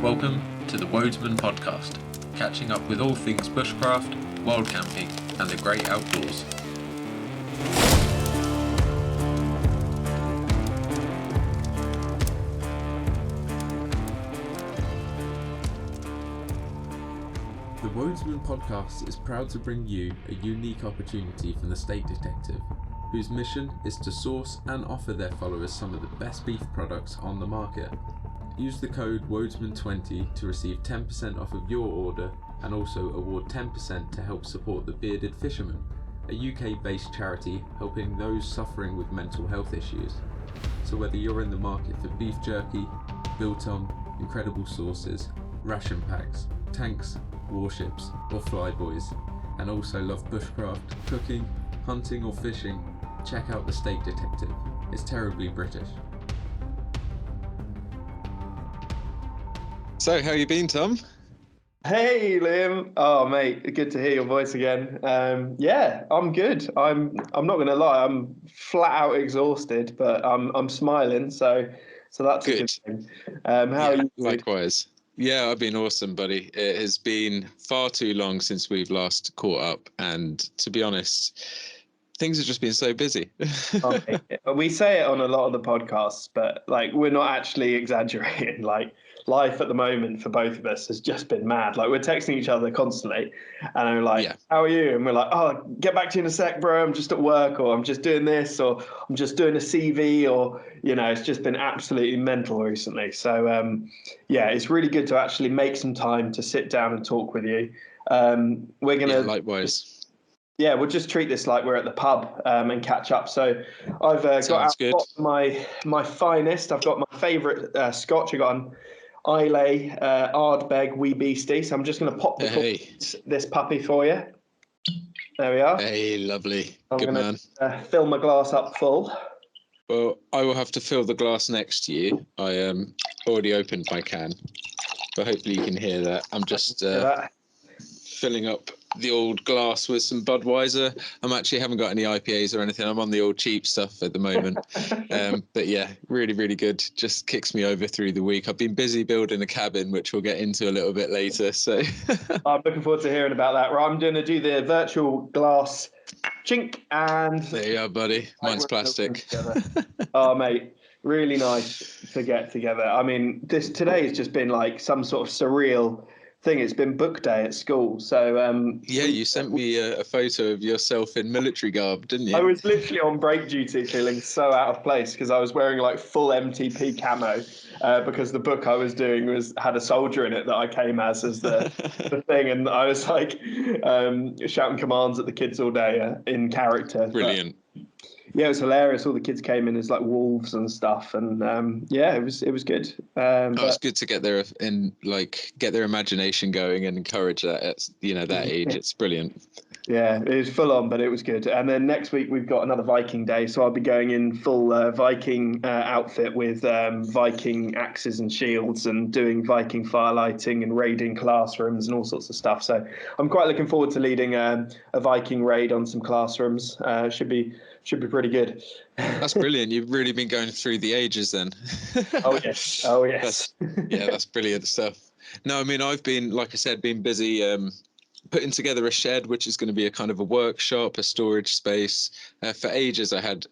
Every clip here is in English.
Welcome to the Wodesman podcast, catching up with all things bushcraft, wild camping and the great outdoors. The Wodesman podcast is proud to bring you a unique opportunity from the State Detective, whose mission is to source and offer their followers some of the best beef products on the market. Use the code Wodesman20 to receive 10% off of your order and also award 10% to help support the Bearded Fisherman, a UK-based charity helping those suffering with mental health issues. So whether you're in the market for beef jerky, biltong, incredible sauces, ration packs, tanks, warships or flyboys, and also love bushcraft, cooking, hunting or fishing, check out the State Detective. It's terribly British. So, how you been, Tom? Hey, Liam. Oh, mate, good to hear your voice again. Yeah, I'm good. I'm not gonna lie, I'm flat out exhausted, but I'm smiling, so that's Good. a good thing. How are you? Likewise. Yeah, I've been awesome, buddy. It has been far too long since we've last caught up, and to be honest, things have just been so busy. Okay. We say it on a lot of the podcasts, but like we're not actually exaggerating. Like life at the moment for both of us has just been mad. Like we're texting each other constantly, and I'm like, Yeah. "How are you?" And we're like, "Oh, get back to you in a sec, bro. I'm just at work, or I'm just doing this, or I'm just doing a CV, or it's just been absolutely mental recently." So yeah, it's really good to actually make some time to sit down and talk with you. We're gonna Likewise. we'll just treat this like we're at the pub and catch up. So I've got out good. my finest. I've got my favourite Scotch. I got an Islay Ardbeg Wee Beastie. So I'm just going to pop this puppy for you. There we are. Hey, lovely. I'm Good gonna, man. Fill my glass up full. Well, I will have to fill the glass next to you. I already opened my can, but hopefully you can hear that. I'm just filling up the old glass with some Budweiser. Haven't got any IPAs or anything. I'm on the old cheap stuff at the moment. But yeah, really, really good. Just kicks me over through the week. I've been busy building a cabin, which we'll get into a little bit later. So I'm looking forward to hearing about that. Right, I'm going to do the virtual glass chink and there you are, buddy. Mine's plastic. Oh, mate, really nice to get together. I mean, today has just been like some sort of surreal thing. It's been book day at school, so you sent me a photo of yourself in military garb, didn't you? I was literally on break duty, feeling so out of place because I was wearing like full MTP camo because the book I was doing had a soldier in it that I came as the thing, and I was like shouting commands at the kids all day in character. Brilliant. Yeah, it was hilarious. All the kids came in as like wolves and stuff, and it was good. It's good to get their imagination going and encourage that at that age. It's brilliant. Yeah, it was full on, but it was good. And then next week we've got another Viking day, so I'll be going in full Viking outfit with Viking axes and shields and doing Viking firelighting and raiding classrooms and all sorts of stuff. So I'm quite looking forward to leading a Viking raid on some classrooms. Should be pretty good. That's brilliant. You've really been going through the ages then. Oh yes. That's brilliant stuff. No, I mean, I've been, like I said, busy putting together a shed, which is going to be a kind of a workshop, a storage space. For ages, I had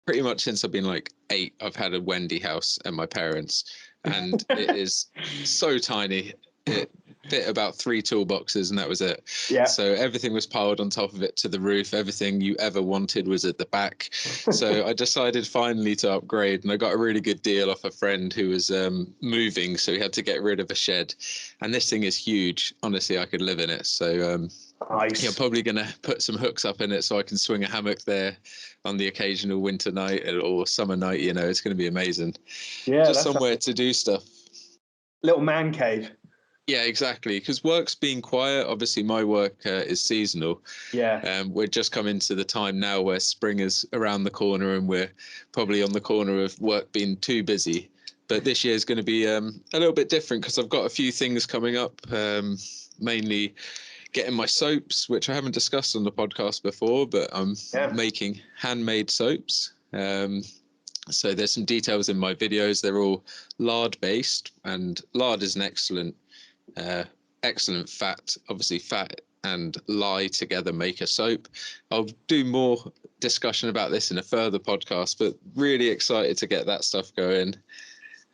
pretty much since I've been like 8, I've had a Wendy house at my parents', and it is so tiny. It fit about 3 toolboxes and that was it. Yeah. So everything was piled on top of it to the roof. Everything you ever wanted was at the back. So I decided finally to upgrade, and I got a really good deal off a friend who was moving, so he had to get rid of a shed. And this thing is huge. Honestly, I could live in it. So nice. I'm probably going to put some hooks up in it so I can swing a hammock there on the occasional winter night or summer night. It's going to be amazing. Yeah, just somewhere to do stuff. Little man cave. Yeah, exactly. Because work's been quiet. Obviously, my work is seasonal. Yeah. We're just coming to the time now where spring is around the corner, and we're probably on the corner of work being too busy. But this year is going to be a little bit different because I've got a few things coming up. Mainly getting my soaps, which I haven't discussed on the podcast before, but I'm making handmade soaps. So there's some details in my videos. They're all lard based, and lard is an excellent fat. Obviously, fat and lye together make a soap. I'll do more discussion about this in a further podcast, but really excited to get that stuff going.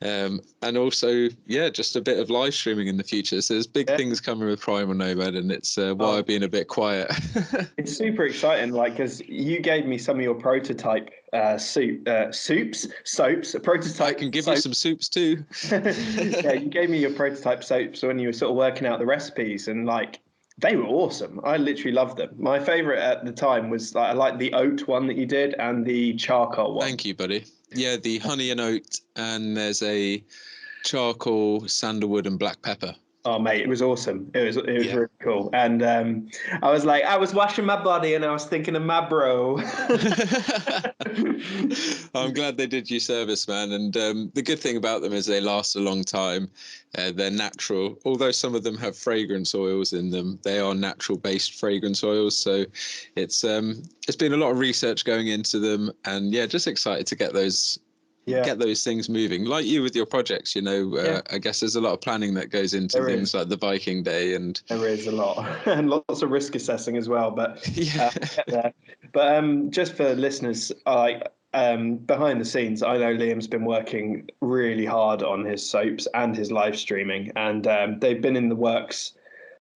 And also, just a bit of live streaming in the future. So there's big things coming with Primal Nomad, and it's why I've been a bit quiet. It's super exciting, like, because you gave me some of your prototype soaps, a prototype. I can give you some soups too. Yeah, you gave me your prototype soaps when you were sort of working out the recipes, and like they were awesome. I literally loved them. My favorite at the time was I like the oat one that you did and the charcoal one. Thank you, buddy. Yeah, the honey and oat, and there's a charcoal, sandalwood, and black pepper. Oh, mate, it was awesome. It was really cool. And I was washing my body and I was thinking of my bro. I'm glad they did you service, man. And the good thing about them is they last a long time. They're natural. Although some of them have fragrance oils in them, they are natural-based fragrance oils. So it's been a lot of research going into them, and just excited to get those things moving, like you with your projects. I guess there's a lot of planning that goes into things like the Viking Day, and there is a lot and lots of risk assessing as well, but just for listeners, behind the scenes, I know Liam's been working really hard on his soaps and his live streaming, and they've been in the works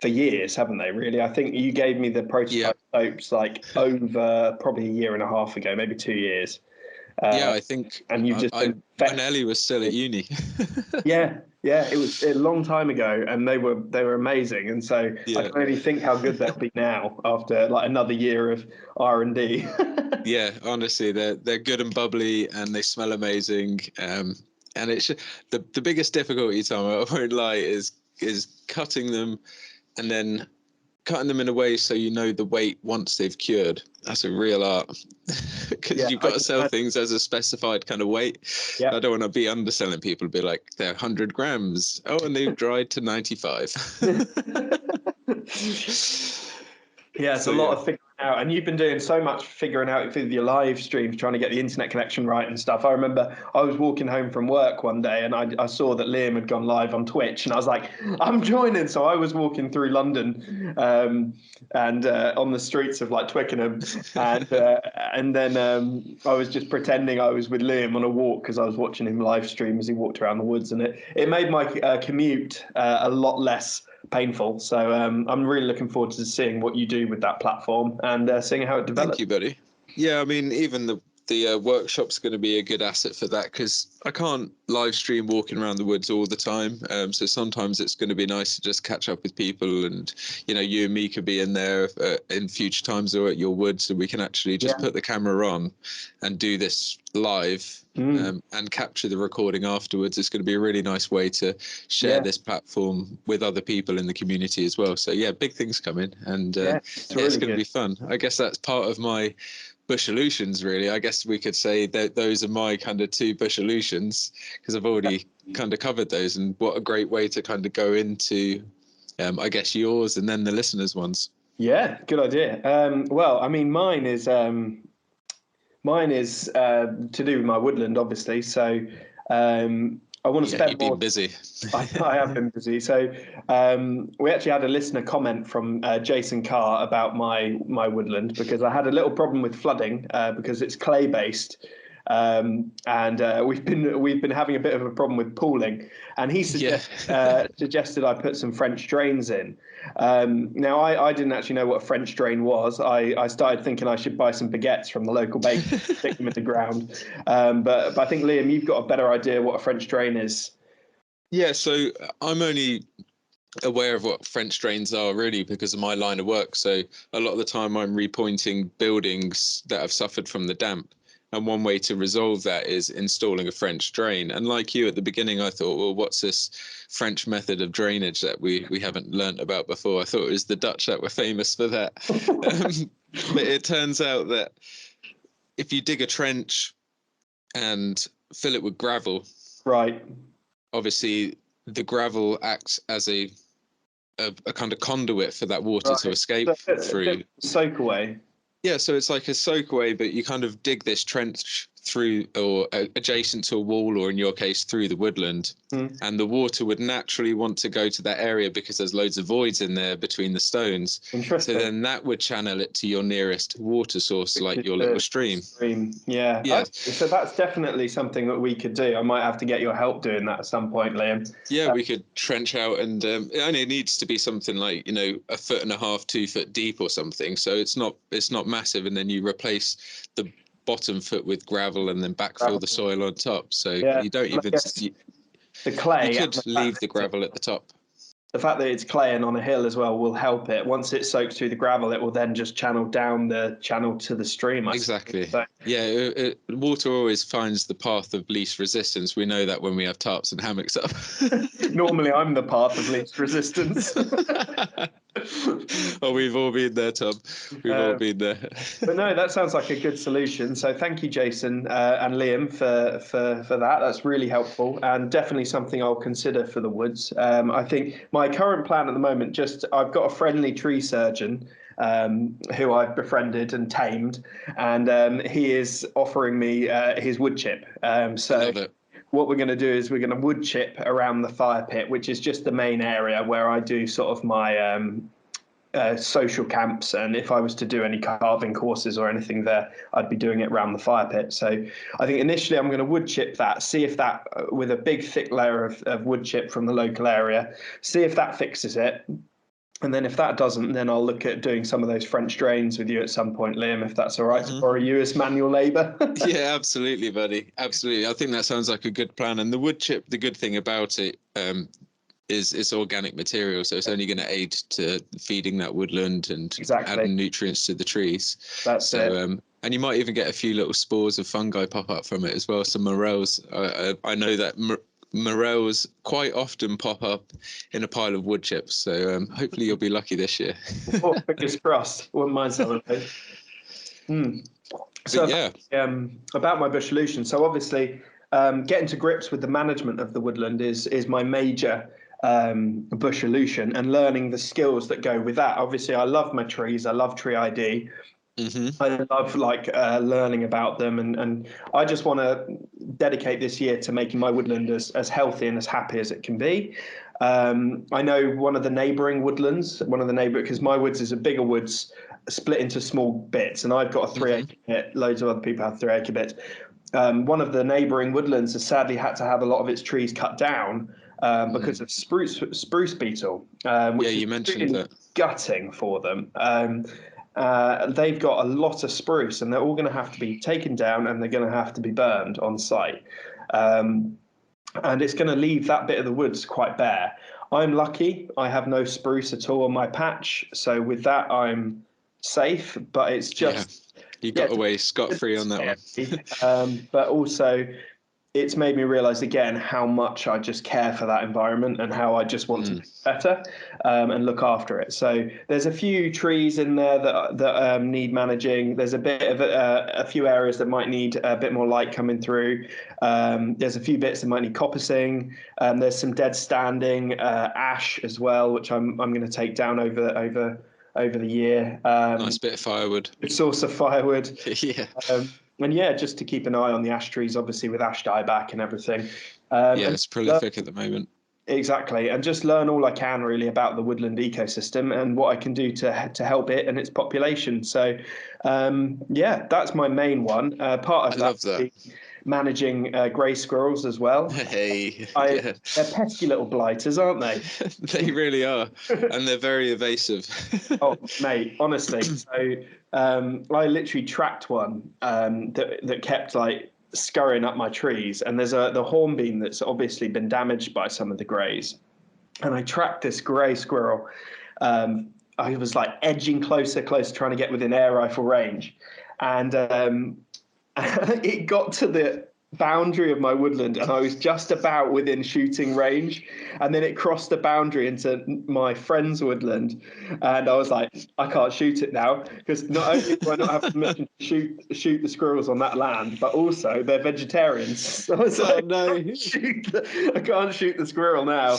for years, haven't they? Really, I think you gave me the prototype soaps like over probably a year and a half ago, maybe 2 years. I think. And you've just when Ellie was still at uni. It was a long time ago, and they were amazing. And so I can only think how good they'll be now after like another year of R&D. Yeah, honestly, they're good and bubbly, and they smell amazing. And it's the biggest difficulty, Tom, I won't lie, is cutting them, and then cutting them in a way so you know the weight once they've cured. That's a real art, because you've got to sell things as a specified kind of weight. I don't want to be underselling people, be like, they're 100 grams. Oh, and they've dried to 95. It's a lot of figuring out, and you've been doing so much figuring out with your live streams, trying to get the internet connection right and stuff. I remember I was walking home from work one day, and I saw that Liam had gone live on Twitch, and I was like, I'm joining. So I was walking through London, and on the streets of like Twickenham, and then I was just pretending I was with Liam on a walk because I was watching him live stream as he walked around the woods, and it made my commute a lot less painful. So I'm really looking forward to seeing what you do with that platform and seeing how it develops. Thank you, buddy. Yeah, I mean, even the workshop's going to be a good asset for that, because I can't live stream walking around the woods all the time. So sometimes it's going to be nice to just catch up with people, and you and me could be in there in future times, or at your woods, so we can actually just put the camera on and do this live. And capture the recording afterwards. It's going to be a really nice way to share this platform with other people in the community as well. So big things coming, and it's going to be fun. I guess that's part of my Bushalutions, really. I guess we could say that those are my kind of 2 Bushalutions, because I've already kind of covered those, and what a great way to kind of go into I guess yours and then the listeners' ones. Yeah, good idea. Well, I mean, mine is to do with my woodland, obviously. So I want to spend you've been busy. I have been busy. So we actually had a listener comment from Jason Carr about my woodland, because I had a little problem with flooding because it's clay based. And we've been having a bit of a problem with pooling, and he suggested I put some French drains in. Now I didn't actually know what a French drain was. I started thinking I should buy some baguettes from the local bakery, stick them in the ground. But I think, Liam, you've got a better idea what a French drain is. Yeah, so I'm only aware of what French drains are really because of my line of work. So a lot of the time I'm repointing buildings that have suffered from the damp. And one way to resolve that is installing a French drain. And like you at the beginning, I thought, well, what's this French method of drainage that we haven't learnt about before? I thought it was the Dutch that were famous for that. But it turns out that if you dig a trench and fill it with gravel, right, obviously the gravel acts as a kind of conduit for that water to escape through. Soak away. Yeah, so it's like a soak away, but you kind of dig this trench through or adjacent to a wall, or in your case through the woodland, and the water would naturally want to go to that area because there's loads of voids in there between the stones. Interesting. So then that would channel it to your nearest water source, like your little stream. Yeah. Yeah. Okay, so that's definitely something that we could do. I might have to get your help doing that at some point, Liam. Yeah, we could trench out, and it only needs to be something like, 1.5 foot, 2 foot deep or something. So it's not massive, and then you replace the bottom foot with gravel and then backfill the soil on top. So you don't even the clay. You could leave the gravel at the top. The fact that it's clay and on a hill as well will help it. Once it soaks through the gravel, it will then just channel down the channel to the stream. Exactly. Yeah, water always finds the path of least resistance. We know that when we have tarps and hammocks up. Normally, I'm the path of least resistance. Oh, we've all been there, Tom. We've all been there. But no, that sounds like a good solution. So thank you, Jason and Liam, for that. That's really helpful, and definitely something I'll consider for the woods. I think my current plan at the moment, I've got a friendly tree surgeon who I've befriended and tamed, and he is offering me his wood chip. So what we're going to do is we're going to wood chip around the fire pit, which is just the main area where I do sort of my social camps. And if I was to do any carving courses or anything there, I'd be doing it around the fire pit. So I think initially I'm going to wood chip that, see if that, with a big thick layer of wood chip from the local area, see if that fixes it. And then if that doesn't, then I'll look at doing some of those French drains with you at some point, Liam, if that's all right, to borrow you as manual labour. Yeah, absolutely, buddy. Absolutely. I think that sounds like a good plan. And the wood chip, the good thing about it is it's organic material. So it's only going to aid to feeding that woodland and adding nutrients to the trees. That's it. And you might even get a few little spores of fungi pop up from it as well. Some morels. I know that morels quite often pop up in a pile of wood chips, so hopefully you'll be lucky this year. Oh, fingers crossed. Wouldn't mind some of those. So about my Bushalution. So obviously getting to grips with the management of the woodland is my major Bushalution, and learning the skills that go with that. Obviously I love my trees, I love tree ID. I love learning about them, and I just want to dedicate this year to making my woodland as healthy and as happy as it can be. I know one of the neighbouring woodlands, because my woods is a bigger woods split into small bits, and I've got a 3 acre bit. Loads of other people have 3 acre bits. One of the neighbouring woodlands has sadly had to have a lot of its trees cut down because of spruce beetle, which is you mentioned really that. Gutting for them. They've got a lot of spruce, and they're all going to have to be taken down, and they're going to have to be burned on site. And it's going to leave that bit of the woods quite bare. I'm lucky. I have no spruce at all on my patch. So with that, I'm safe, but it's just... You got away scot-free on that one. But also, it's made me realize again how much I just care for that environment and how I just want to make it better and look after it. So there's a few trees in there that need managing. There's a bit of a few areas that might need a bit more light coming through. There's a few bits that might need coppicing. There's some dead standing ash as well, which I'm going to take down over the year. Nice bit of firewood. Source of firewood. Yeah. And just to keep an eye on the ash trees, obviously with ash dieback and everything. It's prolific at the moment. Exactly, and just learn all I can really about the woodland ecosystem and what I can do to help it and its population. So, that's my main one. Part of that. Managing grey squirrels as well. Hey, they're pesky little blighters, aren't they? They really are, and they're very evasive. Oh, mate, honestly. So I literally tracked one that kept scurrying up my trees, and there's the hornbeam that's obviously been damaged by some of the greys, and I tracked this grey squirrel. I was edging closer, trying to get within air rifle range, and it got to boundary of my woodland, and I was just about within shooting range, and then it crossed the boundary into my friend's woodland, and I was like, I can't shoot it now, because not only do I not have permission to shoot the squirrels on that land, but also they're vegetarians. So I was like, no. I can't shoot the squirrel now.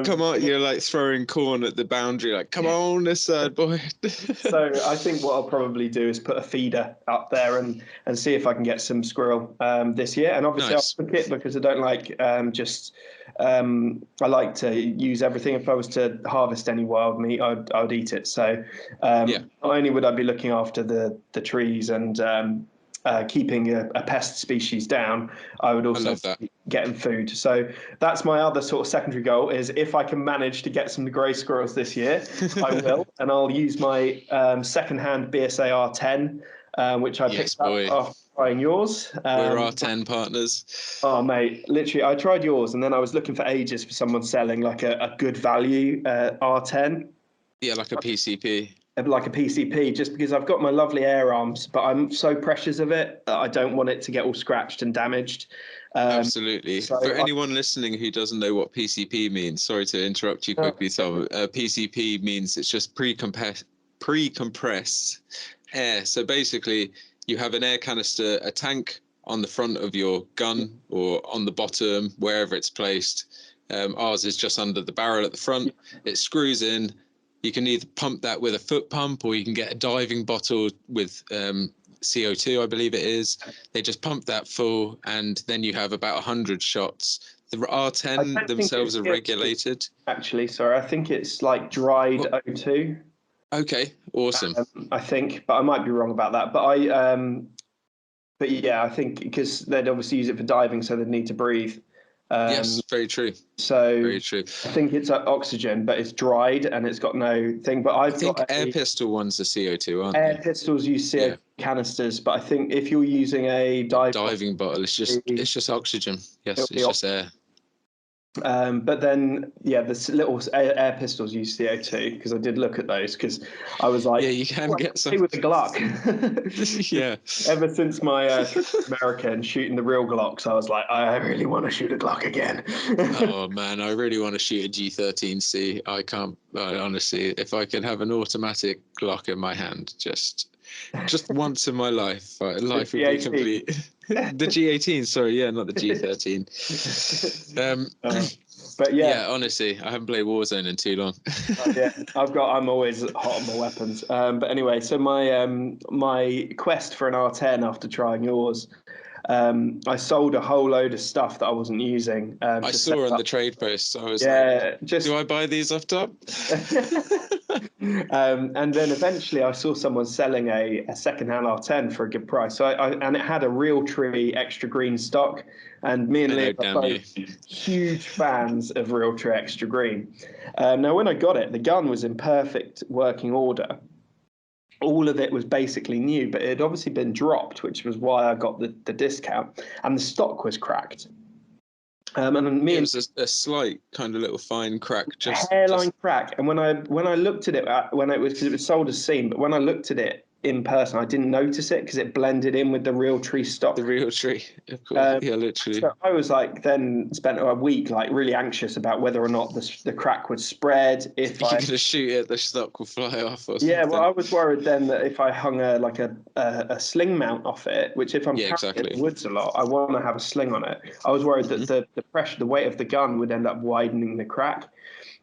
Come on, you're like throwing corn at the boundary, like, come on this side, boy. So I think what I'll probably do is put a feeder up there and see if I can get some squirrel this year. And obviously Nice. I'll cook it because I don't like I like to use everything. If I was to harvest any wild meat, I'd eat it. So not only would I be looking after the trees and keeping a pest species down, I would also get them food. So that's my other sort of secondary goal, is if I can manage to get some grey squirrels this year, I will. And I'll use my second-hand BSA R10, which I picked up after trying yours. We're R10 partners. Oh, mate, literally, I tried yours, and then I was looking for ages for someone selling like a good value R10. Yeah, like a PCP. Like a PCP, just because I've got my lovely air arms, but I'm so precious of it that I don't want it to get all scratched and damaged. Absolutely. So for anyone listening who doesn't know what PCP means, sorry to interrupt you quickly, Tom. PCP means it's just pre-compressed air. So basically, you have an air canister, a tank on the front of your gun or on the bottom, wherever it's placed. Ours is just under the barrel at the front. It screws in. You can either pump that with a foot pump, or you can get a diving bottle with CO2, I believe it is. They just pump that full, and then you have about 100 shots. The R10 themselves are regulated. Actually, sorry, I think it's like dried O2. Okay, awesome. I think, but I might be wrong about that. But yeah, I think because they'd obviously use it for diving, so they'd need to breathe. Yes, very true. So very true. I think it's oxygen, but it's dried and it's got no thing. But I think air pistol ones are CO2, aren't air pistols use CO2 canisters, but I think if you're using a diving bottle, it's just oxygen. Yes, it's just air. But then, the little air pistols use CO2, because I did look at those, because I was like, you can get some with the Glock. Ever since my America and shooting the real Glocks, I was like, I really want to shoot a Glock again. Oh man, I really want to shoot a G13C. I can't, honestly, if I could have an automatic Glock in my hand, just once in my life, life would be complete. The G18, sorry, not the G13. But honestly, I haven't played Warzone in too long. I'm always hot on my weapons. But anyway, so my quest for an R10 after trying yours, I sold a whole load of stuff that I wasn't using. I saw on the trade post. So I was like, do I buy these off top? And then eventually I saw someone selling a second-hand R10 for a good price. So and it had a Realtree extra green stock. And me and Liam are both huge fans of Realtree extra green. Now, when I got it, the gun was in perfect working order. All of it was basically new, but it had obviously been dropped, which was why I got the discount. And the stock was cracked. And it was a slight kind of little fine crack, just hairline crack. And when I looked at it, because it was sold as seen, but when I looked at it in person, I didn't notice it because it blended in with the Realtree stock. The Realtree, of course. Literally. So I was then spent a week really anxious about whether or not the crack would spread. If you're gonna shoot it, the stock will fly off. Or yeah, well, I was worried then that if I hung a sling mount off it, which if I'm carrying in the woods a lot, I want to have a sling on it. I was worried that the pressure, the weight of the gun would end up widening the crack.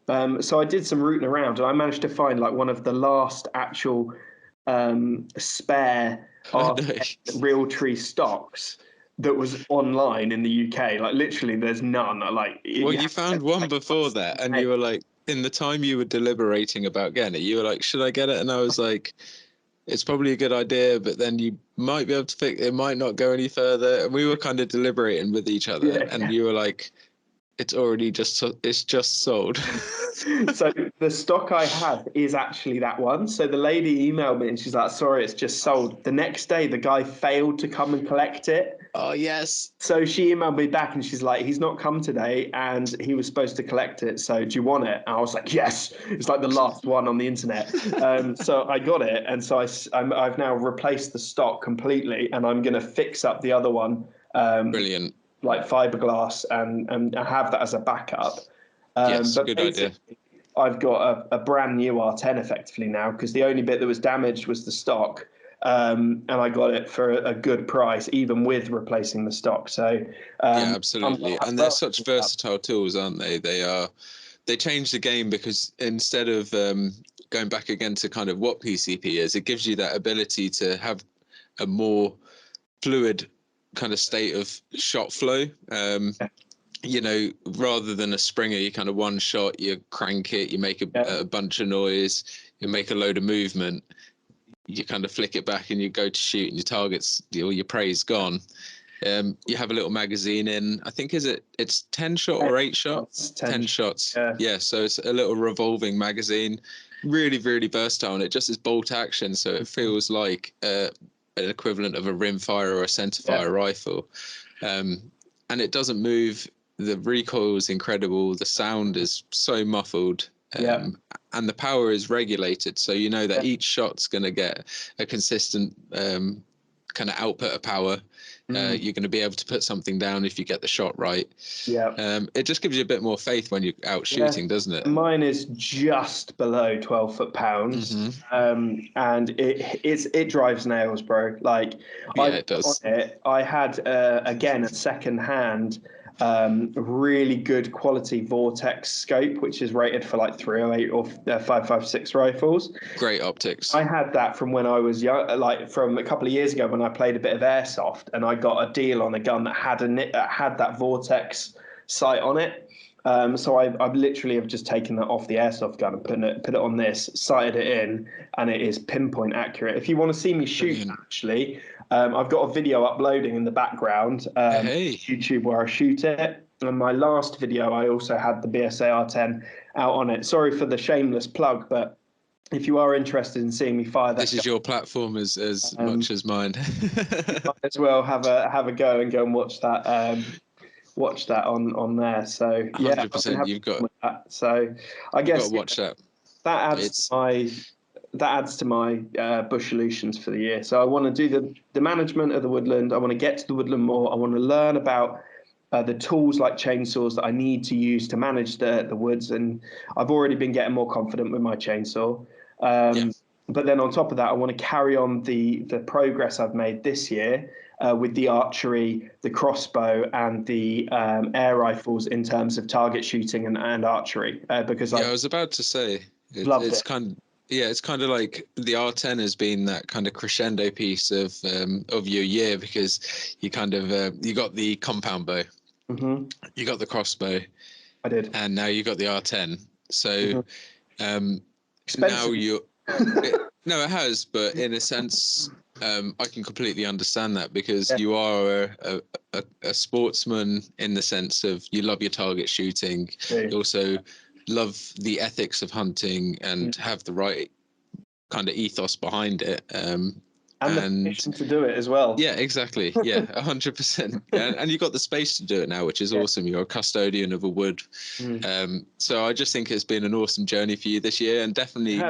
So I did some rooting around, and I managed to find one of the last actual spare Realtree stocks that was online in the UK. Literally, there's none. You found one before that, and you were like, in the time you were deliberating about getting it, you were like, should I get it? And I was like, it's probably a good idea, but then you might be able to fix it, might not go any further. And we were kind of deliberating with each other, and you were like, it's just sold. So the stock I have is actually that one. So the lady emailed me and she's like, sorry, it's just sold. The next day, the guy failed to come and collect it. Oh, yes. So she emailed me back and she's like, he's not come today and he was supposed to collect it. So do you want it? And I was like, yes. It's like the last one on the internet. So I got it. And so I've now replaced the stock completely, and I'm going to fix up the other one Brilliant. like fiberglass, and have that as a backup. Yes, But good idea. I've got a brand new R10 effectively now, because the only bit that was damaged was the stock. And I got it for a good price, even with replacing the stock. So yeah, absolutely. And they're such versatile tools, aren't they? They change the game, because instead of going back again to kind of what PCP is, it gives you that ability to have a more fluid kind of state of shot flow. You know, rather than a Springer, you kind of one shot, you crank it, you make a bunch of noise, you make a load of movement, you kind of flick it back and you go to shoot, and your target's, or your prey's gone. You have a little magazine in, I think, it's 10 shot or 8 shots? 10 shots. Yeah, so it's a little revolving magazine, really, really versatile, and it just is bolt action, so it feels like an equivalent of a rimfire or a centerfire rifle. And it doesn't move. The recoil is incredible. The sound is so muffled. And the power is regulated, so you know that each shot's going to get a consistent kind of output of power. You're going to be able to put something down if you get the shot right. It just gives you a bit more faith when you're out shooting, doesn't it? Mine is just below 12 foot-pounds. And it drives nails, bro. Like, it does. I had again a second hand really good quality Vortex scope, which is rated for like 308 or 5.56 rifles. Great optics. I had that from when I was young, like from a couple of years ago, when I played a bit of airsoft, and I got a deal on a gun that had that Vortex sight on it. So I've literally have just taken that off the airsoft gun and put it on this, sighted it in, and it is pinpoint accurate. If you want to see me shoot, actually, I've got a video uploading in the background, YouTube, where I shoot it. And my last video, I also had the BSA R10 out on it. Sorry for the shameless plug, but if you are interested in seeing me fire that, this is your platform as much as mine. Might as well have a go and watch that. Watch that on there. So yeah, 100%. You've got that. So I guess got to watch that. That adds to my Bushalutions for the year. So I want to do the management of the woodland. I want to get to the woodland more. I want to learn about the tools like chainsaws that I need to use to manage the woods. And I've already been getting more confident with my chainsaw. But then on top of that, I want to carry on the progress I've made this year with the archery, the crossbow, and the air rifles in terms of target shooting and archery. Because I was about to say, it's kind of like the R10 has been that kind of crescendo piece of your year, because you kind of you got the compound bow, you got the crossbow, I did, and now you got the R10. So expensive. now you're no, it has, but in a sense, I can completely understand that, because you are a sportsman in the sense of you love your target shooting. You also love the ethics of hunting and have the right kind of ethos behind it. And the permission to do it as well. Yeah, exactly. Yeah, 100%. And you've got the space to do it now, which is awesome. You're a custodian of a wood. So I just think it's been an awesome journey for you this year. And definitely,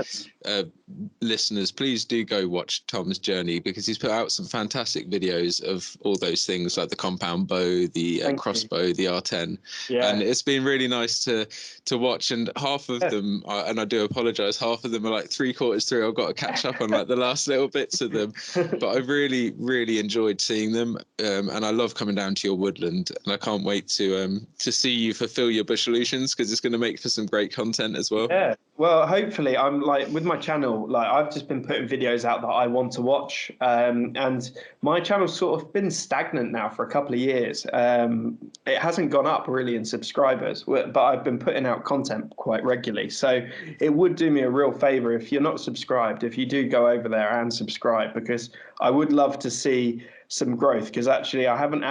listeners, please do go watch Tom's journey, because he's put out some fantastic videos of all those things, like the compound bow, the crossbow, the R10. And it's been really nice to watch. And half of them, and I do apologize, half of them are like 3/4 through. I've got to catch up on like the last little bits of them. But I really, really enjoyed seeing them, and I love coming down to your woodland, and I can't wait to see you fulfill your Bushalutions, because it's going to make for some great content as well. Yeah, well, hopefully, I'm like with my channel, like I've just been putting videos out that I want to watch, and my channel's sort of been stagnant now for a couple of years. It hasn't gone up really in subscribers, but I've been putting out content quite regularly. So it would do me a real favor if you're not subscribed, if you do go over there and subscribe, because I would love to see some growth, because actually I haven't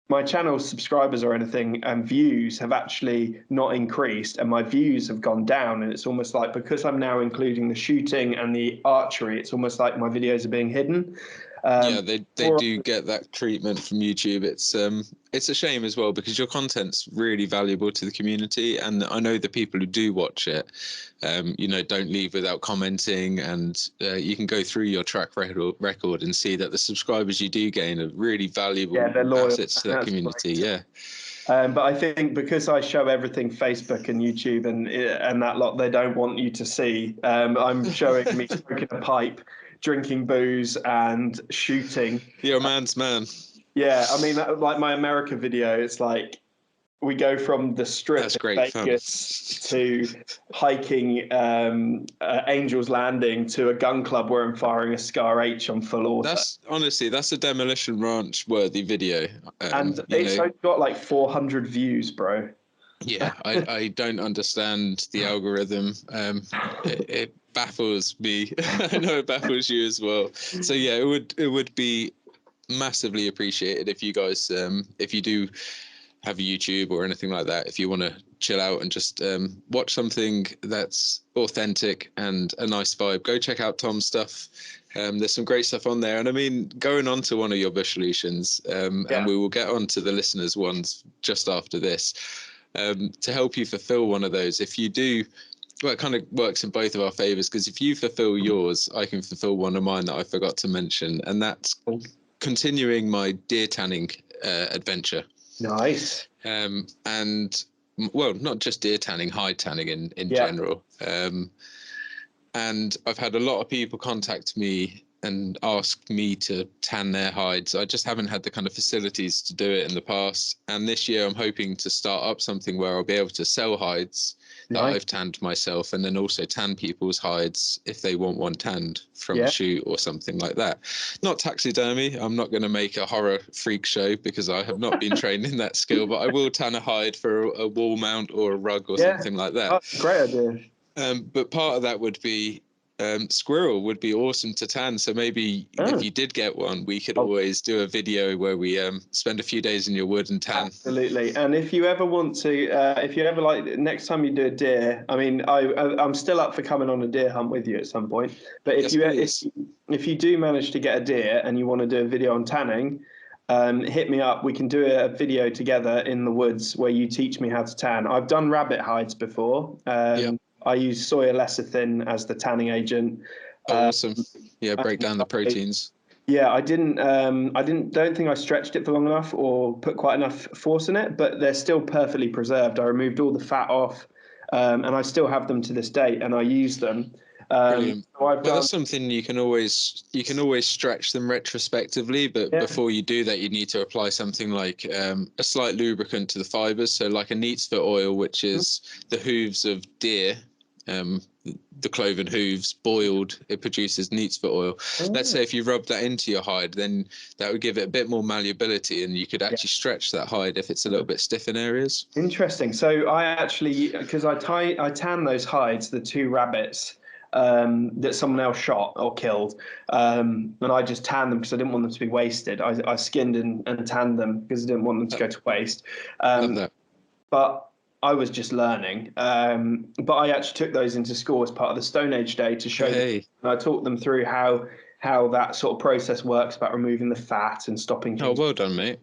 my channel's subscribers or anything and views have actually not increased, and my views have gone down. And it's almost like, because I'm now including the shooting and the archery, it's almost like my videos are being hidden. Yeah, they do get that treatment from YouTube. It's a shame as well, because your content's really valuable to the community, and I know the people who do watch it, don't leave without commenting, and you can go through your track record and see that the subscribers you do gain are really valuable assets to that community. Yeah. But I think because I show everything Facebook and YouTube and that lot, they don't want you to see. I'm showing me smoking a pipe, drinking booze, and shooting. You're a man's man. Yeah, I mean, like my America video, it's like we go from the strip in Vegas to hiking Angel's Landing to a gun club where I'm firing a Scar H on full auto. That's a Demolition Ranch worthy video. And it's got like 400 views, bro. Yeah, I don't understand the algorithm. It baffles me. I know it baffles you as well. So yeah, it would be massively appreciated if you guys, if you do have a YouTube or anything like that, if you want to chill out and just watch something that's authentic and a nice vibe, go check out Tom's stuff. There's some great stuff on there, and I mean, going on to one of your Bushalutions, and we will get on to the listeners' ones just after this, to help you fulfill one of those. If you do, well, it kind of works in both of our favors, because if you fulfill yours, I can fulfill one of mine that I forgot to mention, and that's continuing my deer tanning adventure. Nice. And well, not just deer tanning, hide tanning in general. And I've had a lot of people contact me and ask me to tan their hides. I just haven't had the kind of facilities to do it in the past. And this year I'm hoping to start up something where I'll be able to sell hides that I've tanned myself, and then also tan people's hides if they want one tanned from a shoot or something like that. Not taxidermy. I'm not going to make a horror freak show because I have not been trained in that skill, but I will tan a hide for a wall mount or a rug or something like that. That's a great idea. But part of that would be squirrel would be awesome to tan. So maybe if you did get one, we could always do a video where we spend a few days in your wood and tan. Absolutely. And if you ever want to, if you ever like, next time you do a deer, I mean, I'm still up for coming on a deer hunt with you at some point. But if you do manage to get a deer and you want to do a video on tanning, hit me up. We can do a video together in the woods where you teach me how to tan. I've done rabbit hides before. I use soya lecithin as the tanning agent. Awesome. Yeah, break down the proteins. Yeah, I don't think I stretched it for long enough or put quite enough force in it, but they're still perfectly preserved. I removed all the fat off, and I still have them to this day, and I use them. Brilliant. So that's something you can always stretch them retrospectively, but before you do that, you need to apply something like a slight lubricant to the fibers. So like a neat's foot oil, which is the hooves of deer, the cloven hooves boiled, it produces neat's foot oil. Let's say if you rub that into your hide, then that would give it a bit more malleability, and you could actually stretch that hide if it's a little bit stiff in areas. Interesting. So I actually, because I tan those hides, the two rabbits that someone else shot or killed, and I just tanned them because I didn't want them to be wasted. I skinned and tanned them because I didn't want them to go to waste. Love that. But I was just learning. But I actually took those into school as part of the Stone Age Day to show them. And I taught them through how that sort of process works about removing the fat and stopping. Oh, well done, mate.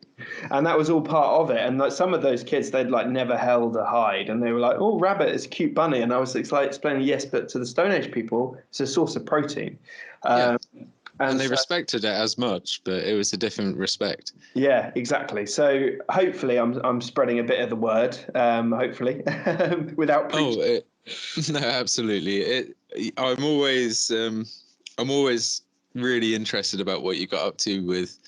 And that was all part of it. And like some of those kids, they'd like never held a hide, and they were like, "Oh, rabbit is a cute bunny." And I was like explaining, yes, but to the Stone Age people, it's a source of protein. And they respected it as much, but it was a different respect. Yeah, exactly. So hopefully I'm spreading a bit of the word, hopefully, without preaching. No, absolutely. I'm always really interested about what you got up to with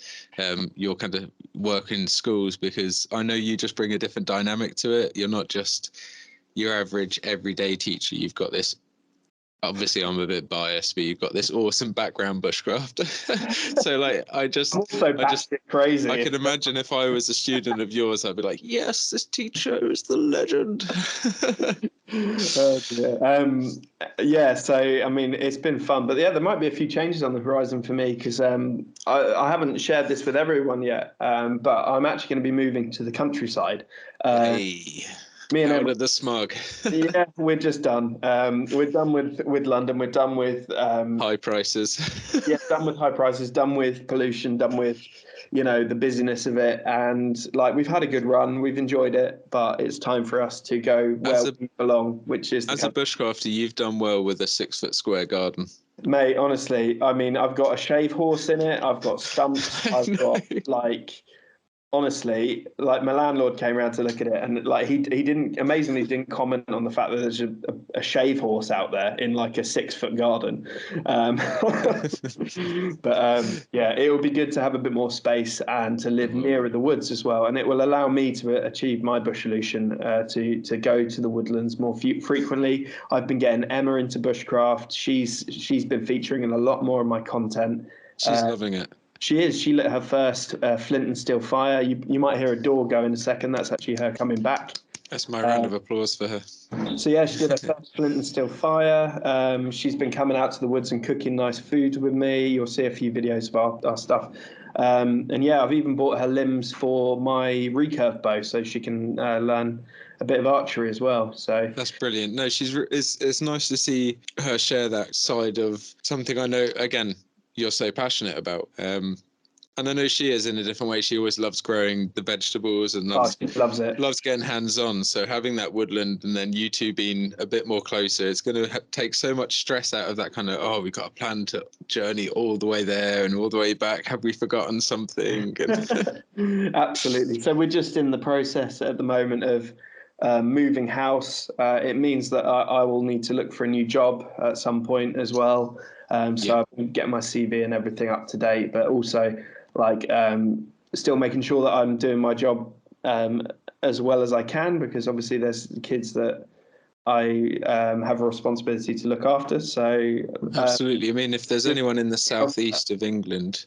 your kind of work in schools, because I know you just bring a different dynamic to it. You're not just your average everyday teacher. You've got this, obviously I'm a bit biased, but you've got this awesome background bushcraft. So like I just crazy. I can imagine if I was a student of yours, I'd be like, yes, this teacher is the legend. So I mean, it's been fun, but there might be a few changes on the horizon for me, because I haven't shared this with everyone yet, but I'm actually going to be moving to the countryside. Me and out Emma, of the smog. yeah, we're just done. We're done with London. We're done with High prices. yeah, done with high prices, done with pollution, done with, the busyness of it. And like, we've had a good run, we've enjoyed it, but it's time for us to go where we belong, which is as a bushcrafter. You've done well with a 6-foot square garden, mate. Honestly, I mean, I've got a shave horse in it. I've got stumps. I've got like. Honestly, like, my landlord came around to look at it, and like he didn't comment on the fact that there's a shave horse out there in like a 6-foot garden. But yeah, it will be good to have a bit more space and to live nearer the woods as well, and it will allow me to achieve my Bushalution, to go to the woodlands more frequently. I've been getting Emma into bushcraft. She's been featuring in a lot more of my content. She's loving it. She is. She lit her first flint and steel fire. You might hear a door go in a second. That's actually her coming back. That's my round of applause for her. So yeah, she did her first flint and steel fire. She's been coming out to the woods and cooking nice food with me. You'll see a few videos of our stuff. And yeah, I've even bought her limbs for my recurve bow, so she can learn a bit of archery as well. So that's brilliant. No, it's nice to see her share that side of something I know, again, you're so passionate about. And I know she is in a different way. She always loves growing the vegetables and loves it. Loves getting hands-on. So having that woodland and then you two being a bit more closer, it's going to take so much stress out of that kind of, we've got a plan to journey all the way there and all the way back. Have we forgotten something? Absolutely. So we're just in the process at the moment of moving house. It means that I will need to look for a new job at some point as well. So I'm getting my CV and everything up to date, but also like still making sure that I'm doing my job as well as I can, because obviously there's kids that I have a responsibility to look after. So absolutely. I mean, if there's anyone in the southeast of England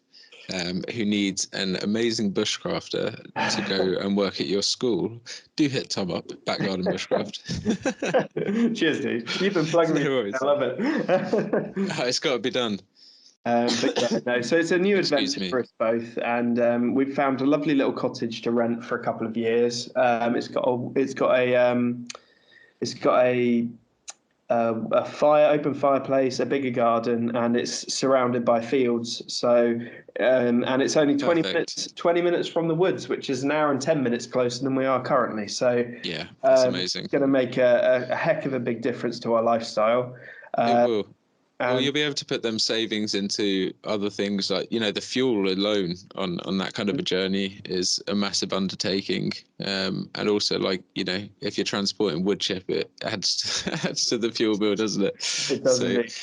who needs an amazing bushcrafter to go and work at your school, do hit Tom up, Back Garden Bushcraft. Cheers, dude. You've been plugging me. I love it. It's got to be done. But yeah, no, so it's a new adventure for us both, and we've found a lovely little cottage to rent for a couple of years. It's got a open fireplace, a bigger garden, and it's surrounded by fields. So and it's only 20 minutes from the woods, which is an hour and 10 minutes closer than we are currently. So yeah, that's amazing. It's going to make a heck of a big difference to our lifestyle. It will. Well, you'll be able to put them savings into other things, like, the fuel alone on that kind of a journey is a massive undertaking. And also, like, if you're transporting wood chip, it adds to the fuel bill, doesn't it? It does indeed.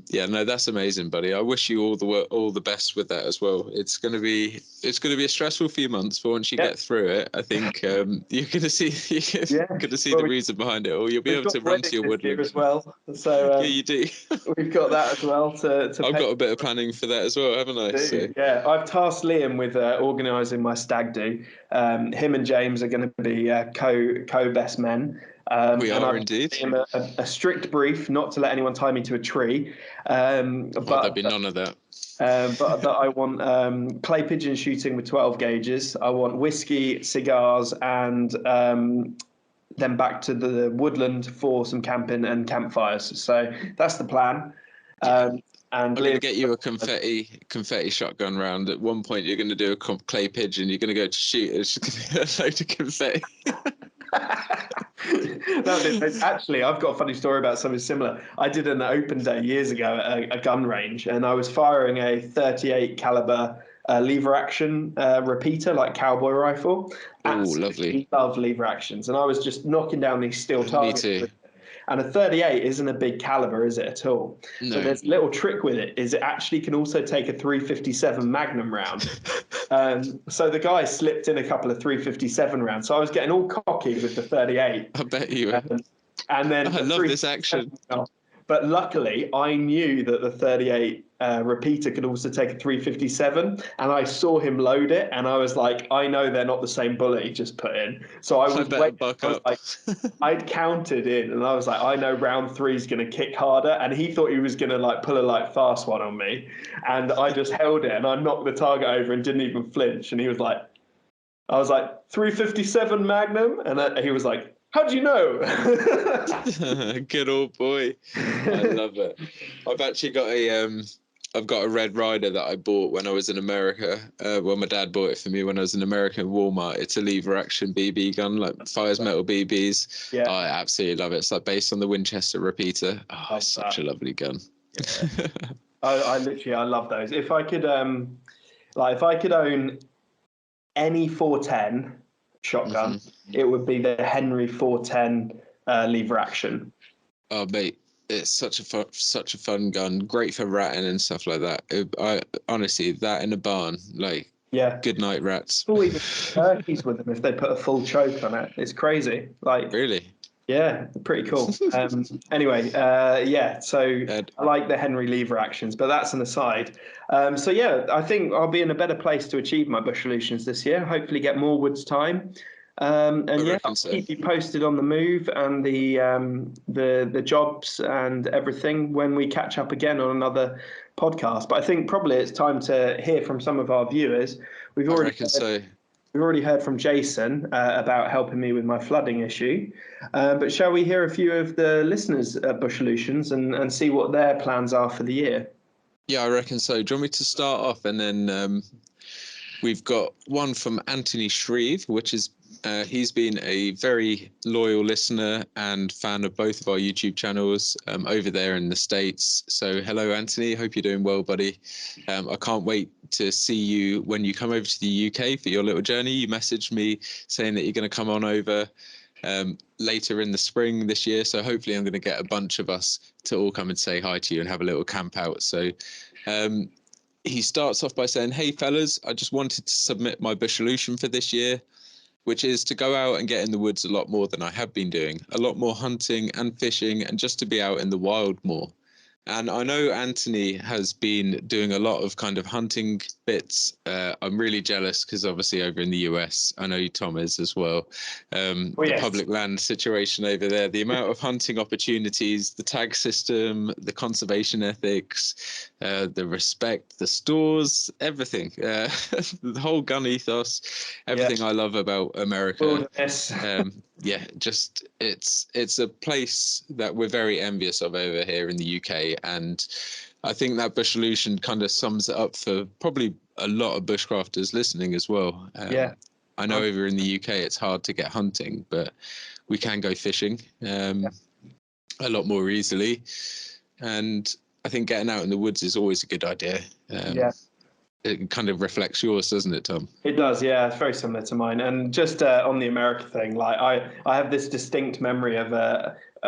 Yeah, no, that's amazing, buddy. I wish you all the best with that as well. It's gonna be a stressful few months, but once you get through it, I think you're gonna see the reason behind it, or you'll be able to run to your woodland as well. So yeah, you do. We've got that as well. I've got a bit of planning for that as well, haven't I? So. Yeah, I've tasked Liam with organising my stag do. Him and James are going to be co best men. We are indeed. Him a strict brief not to let anyone tie me to a tree. But there'd be none of that. But that I want clay pigeon shooting with 12 gauges. I want whiskey, cigars, and then back to the woodland for some camping and campfires. So that's the plan. And I'm going to get you a confetti shotgun round. At one point, you're going to do a clay pigeon. You're going to go to shoot. It's just going to be a load of confetti. Actually, I've got a funny story about something similar. I did an open day years ago at a gun range, and I was firing a 38 caliber lever action repeater, like cowboy rifle. Oh, lovely! Love lever actions, and I was just knocking down these steel targets. Me too. And a 38 isn't a big caliber, is it, at all? No. So there's a little trick with it, is it actually can also take a 357 Magnum round. So the guy slipped in a couple of 357 rounds. So I was getting all cocky with the 38. I bet you were. And then I love this action. But luckily, I knew that the 38 repeater could also take a 357, and I saw him load it, and I was like, I know they're not the same bullet he just put in. So I was I'd counted in, and I was like, I know round 3 is going to kick harder, and he thought he was going to pull a fast one on me, and I just held it, and I knocked the target over and didn't even flinch, and he was like, I was like, 357 Magnum? And he was like, how do you know? Good old boy. I love it. I've actually got I've got a Red Ryder that I bought when I was in America. Well, my dad bought it for me when I was in America in Walmart. It's a lever action BB gun, like fires metal BBs. Yeah. I absolutely love it. It's like based on the Winchester repeater. Oh, it's such a lovely gun. Yeah. I literally, I love those. If I could, if I could own any 410 shotgun, it would be the Henry 410 lever action. Oh, mate, it's such a fun gun. Great for ratting and stuff like that. I honestly, that in a barn, like, good night, rats. Or even turkeys with them if they put a full choke on it. It's crazy. Like, really? Yeah, pretty cool. Anyway, so I like the Henry lever actions, but that's an aside. So yeah, I think I'll be in a better place to achieve my Bushalutions this year. Hopefully get more woods time. And yeah, I'll keep you posted on the move and the jobs and everything when we catch up again on another podcast. But I think probably it's time to hear from some of our viewers. We've already heard from Jason about helping me with my flooding issue. But shall we hear a few of the listeners at Bushalutions and see what their plans are for the year? Yeah, I reckon so. Do you want me to start off? And then we've got one from Anthony Shreve, which is he's been a very loyal listener and fan of both of our YouTube channels over there in the States. So hello, Anthony. Hope you're doing well, buddy. I can't wait to see you when you come over to the UK for your little journey. You messaged me saying that you're going to come on over later in the spring this year. So hopefully I'm going to get a bunch of us to all come and say hi to you and have a little camp out. So he starts off by saying, hey, fellas, I just wanted to submit my Bushalution for this year, which is to go out and get in the woods a lot more than I have been doing, a lot more hunting and fishing, and just to be out in the wild more. And I know Anthony has been doing a lot of kind of hunting bits. I'm really jealous because obviously over in the US, I know Tom is as well. The public land situation over there, the amount of hunting opportunities, the tag system, the conservation ethics, the respect, the stores, everything, the whole gun ethos, everything I love about America. Just it's a place that we're very envious of over here in the UK, and I think that Bushalution kind of sums it up for probably a lot of bushcrafters listening as well. I know over in the UK it's hard to get hunting, but we can go fishing a lot more easily, and I think getting out in the woods is always a good idea. It kind of reflects yours, doesn't it, Tom? It does, yeah. It's very similar to mine. And just on the America thing, like I have this distinct memory of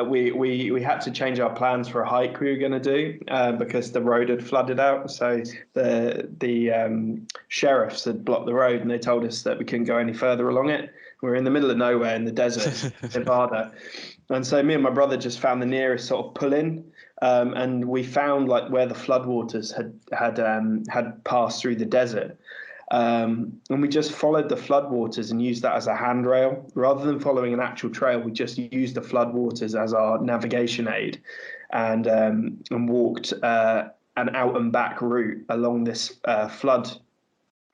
we had to change our plans for a hike we were going to do because the road had flooded out. So the sheriffs had blocked the road and they told us that we couldn't go any further along it. We were in the middle of nowhere in the desert, Nevada. And so me and my brother just found the nearest sort of pull-in. And we found like where the floodwaters had passed through the desert, and we just followed the floodwaters and used that as a handrail rather than following an actual trail. We just used the floodwaters as our navigation aid, and walked an out and back route along this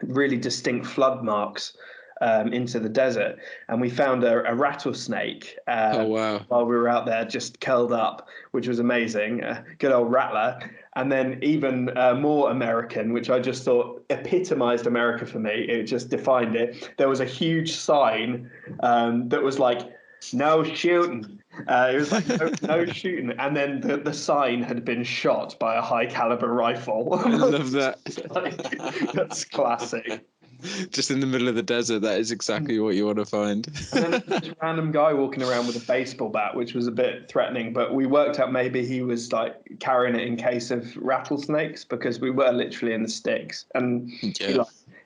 really distinct flood marks. Into the desert, and we found a rattlesnake while we were out there, just curled up, which was amazing. Good old rattler. And then even more American, which I just thought epitomized America for me. It just defined it. There was a huge sign that was like, no shooting. It was like no shooting, and then the sign had been shot by a high caliber rifle. I love that. That's classic. Just in the middle of the desert, that is exactly what you want to find. And then this random guy walking around with a baseball bat, which was a bit threatening, but we worked out maybe he was like carrying it in case of rattlesnakes, because we were literally in the sticks. And he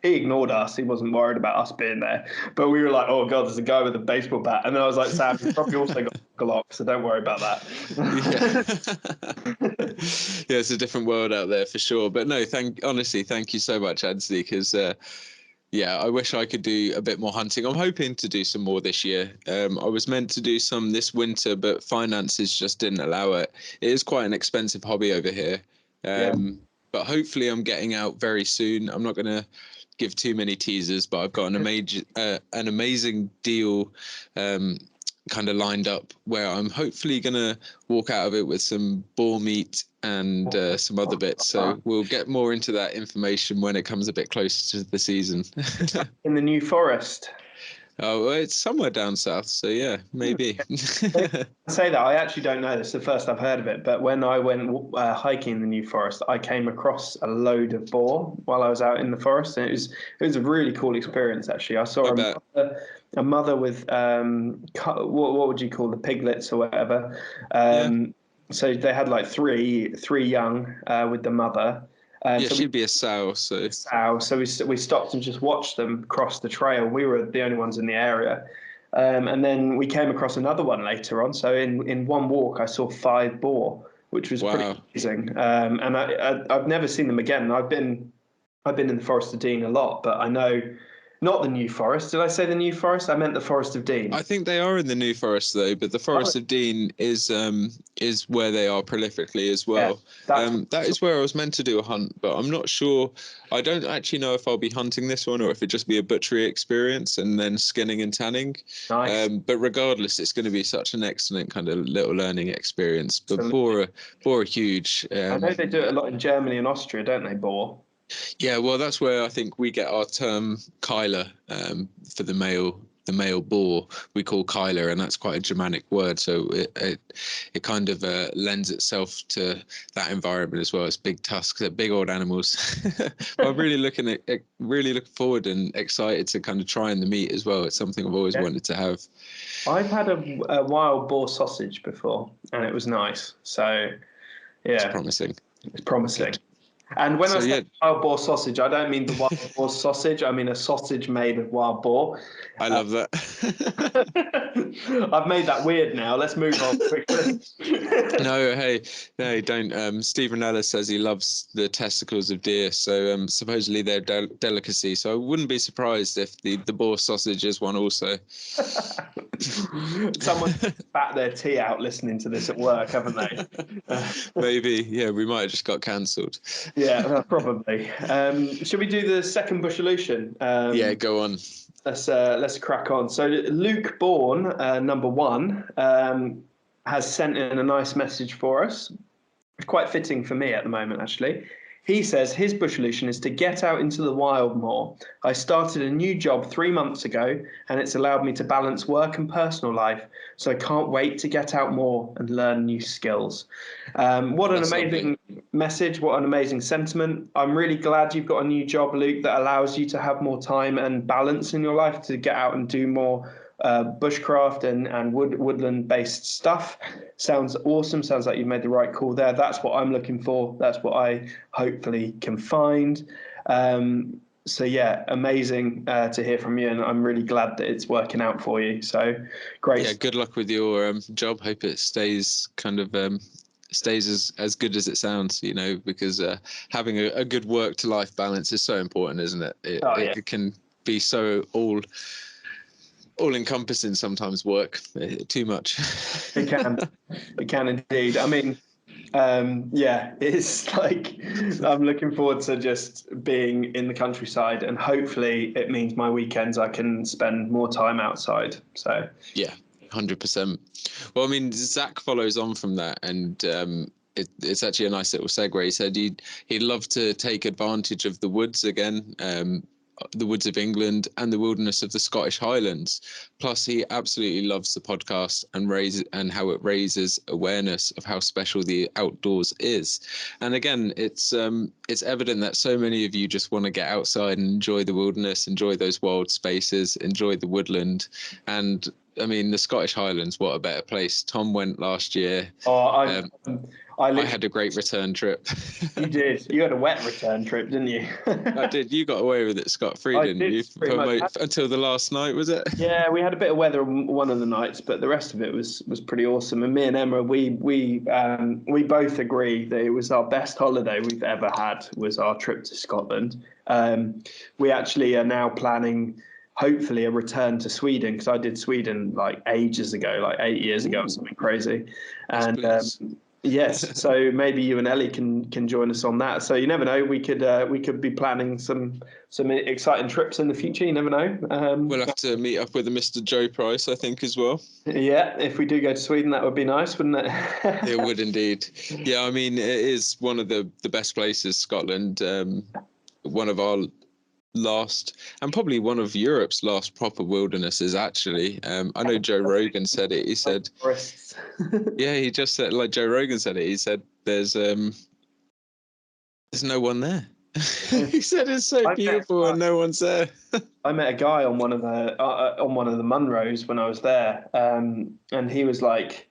ignored us. He wasn't worried about us being there. But we were like, oh God, there's a guy with a baseball bat. And then I was like, Sam, he's probably also got a Glock, so don't worry about that. Yeah, it's a different world out there for sure. But no, honestly, thank you so much, Anthony, because I wish I could do a bit more hunting. I'm hoping to do some more this year. I was meant to do some this winter, but finances just didn't allow it. It is quite an expensive hobby over here. But hopefully I'm getting out very soon. I'm not going to give too many teasers, but I've got an amazing deal kind of lined up where I'm hopefully going to walk out of it with some boar meat and some other bits. So we'll get more into that information when it comes a bit closer to the season. In the New Forest. Oh, well, it's somewhere down south, so yeah, maybe. I say that, I actually don't know. This is the first I've heard of it. But when I went hiking in the New Forest, I came across a load of boar while I was out in the forest, and it was a really cool experience. Actually, I saw a mother with what would you call the piglets or whatever. So they had like three young with the mother. So she'd be a sow. So we stopped and just watched them cross the trail. We were the only ones in the area. And then we came across another one later on. So in one walk, I saw 5 boar, which was pretty amazing. And I've never seen them again. I've been in the Forest of Dean a lot, but I know not the New Forest. Did I say the New Forest? I meant the Forest of Dean. I think they are in the New Forest though, but the Forest of Dean is where they are prolifically as well. That is where I was meant to do a hunt, but I'm not sure. I don't actually know if I'll be hunting this one or if it just be a butchery experience and then skinning and tanning. Nice. But regardless, it's going to be such an excellent kind of little learning experience. But boar are huge. I know they do it a lot in Germany and Austria, don't they, boar? Yeah, well, that's where I think we get our term Kyler for the male boar. We call Kyler, and that's quite a Germanic word. So it kind of lends itself to that environment as well. It's big tusks, they're big old animals. I'm really looking forward and excited to kind of trying the meat as well. It's something I've always wanted to have. I've had a wild boar sausage before, and it was nice. So yeah, it's promising. It's promising. Good. And when I say wild boar sausage, I don't mean the wild boar sausage. I mean a sausage made of wild boar. I love that. I've made that weird now. Let's move on quickly. No, don't. Stephen Ellis says he loves the testicles of deer, so supposedly they're delicacy. So I wouldn't be surprised if the boar sausage is one also. Someone spat their tea out listening to this at work, haven't they? Maybe, yeah. We might have just got cancelled. Yeah, probably. Should we do the second Bushalution? Yeah, go on. Let's crack on. So Luke Bourne, number 1, has sent in a nice message for us. It's quite fitting for me at the moment, actually. He says his Bushalution is to get out into the wild more. I started a new job 3 months ago, and it's allowed me to balance work and personal life. So I can't wait to get out more and learn new skills. What an amazing message. What an amazing sentiment. I'm really glad you've got a new job, Luke, that allows you to have more time and balance in your life to get out and do more bushcraft and woodland based stuff. Sounds awesome. Sounds like you've made the right call there. That's what I'm looking for. That's what I hopefully can find. So yeah, amazing to hear from you, and I'm really glad that it's working out for you. So great. Yeah, good luck with your job. Hope it stays kind of stays as good as it sounds, because having a good work to life balance is so important, isn't it? It can be so all-encompassing sometimes, work too much. It can indeed. I mean, it's like I'm looking forward to just being in the countryside, and hopefully it means my weekends I can spend more time outside. So yeah, 100%. Well, I mean, Zach follows on from that, and it's actually a nice little segue. He said he'd love to take advantage of the woods again, the woods of England and the wilderness of the Scottish Highlands. Plus, he absolutely loves the podcast and how it raises awareness of how special the outdoors is. And again, it's evident that so many of you just want to get outside and enjoy the wilderness, enjoy those wild spaces, enjoy the woodland. And I mean, the Scottish Highlands, what a better place. Tom went last year. I had a great return trip. You did. You had a wet return trip, didn't you? I did. You got away with it scot-free, didn't you? Until the last night, was it? Yeah, we had a bit of weather one of the nights, but the rest of it was pretty awesome. And me and Emma, we both agree that it was our best holiday we've ever had, was our trip to Scotland. We actually are now planning, hopefully, a return to Sweden, because I did Sweden like ages ago, like 8 years ago or something crazy. And Yes, so maybe you and Ellie can join us on that. So you never know. We could be planning some exciting trips in the future. You never know. We'll have to meet up with a Mr. Joe Price, I think, as well. Yeah, if we do go to Sweden, that would be nice, wouldn't it? It would indeed. Yeah, I mean, it is one of the best places, Scotland. One of our last, and probably one of Europe's last proper wildernesses, actually. I know Joe Rogan said it. He said, yeah, he just said, like Joe Rogan said it. He said, there's no one there. He said it's so beautiful and no one's there. I met a guy on one of the Munros when I was there, and he was like,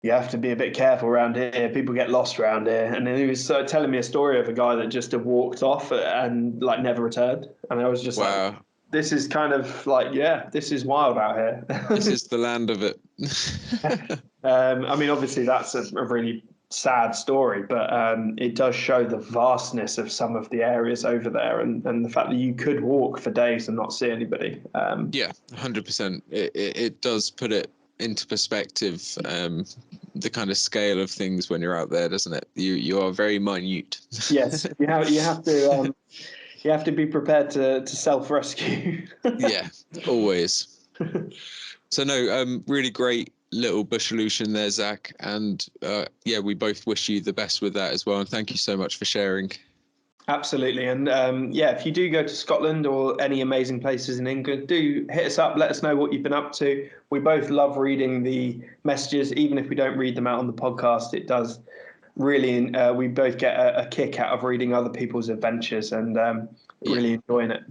"You have to be a bit careful around here. People get lost around here." And then he was telling me a story of a guy that just had walked off and like never returned. And I was just wow. like, "This is kind of like, yeah, this is wild out here." This is the land of it. I mean, obviously that's a really sad story, but it does show the vastness of some of the areas over there, and the fact that you could walk for days and not see anybody. Yeah, 100%. It does put it into perspective, the kind of scale of things when you're out there, doesn't it? You are very minute. Yes, you have to be prepared to self-rescue. Yeah, always. So no, really great little Bushalution there, Zach, and yeah, we both wish you the best with that as well, and thank you so much for sharing. Absolutely. And yeah, if you do go to Scotland or any amazing places in England, do hit us up, let us know what you've been up to. We both love reading the messages, even if we don't read them out on the podcast. It does really, we both get a kick out of reading other people's adventures and really enjoying it.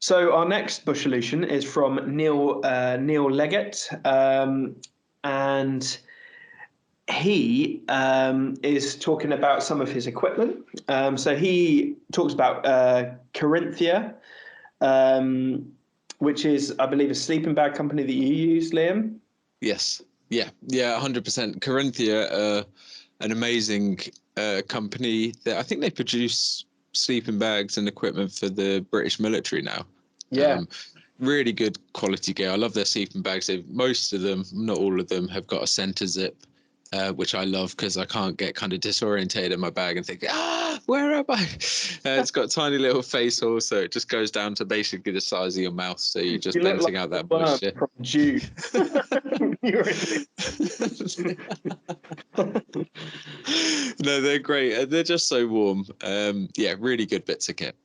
So our next Bushalution is from Neil Leggett, and he is talking about some of his equipment. So he talks about Corinthia, which is, I believe, a sleeping bag company that you use, Liam. Yes. Yeah, 100%. Corinthia, an amazing company that I think they produce sleeping bags and equipment for the British military now. Yeah. Really good quality gear. I love their sleeping bags. Most of them, not all of them, have got a center zip, which I love because I can't get kind of disorientated in my bag and think, where am I? It's got a tiny little face hole, so it just goes down to basically the size of your mouth. So you're just venting out that moisture. From Jude. No, they're great. They're just so warm. Yeah, really good bits of kit.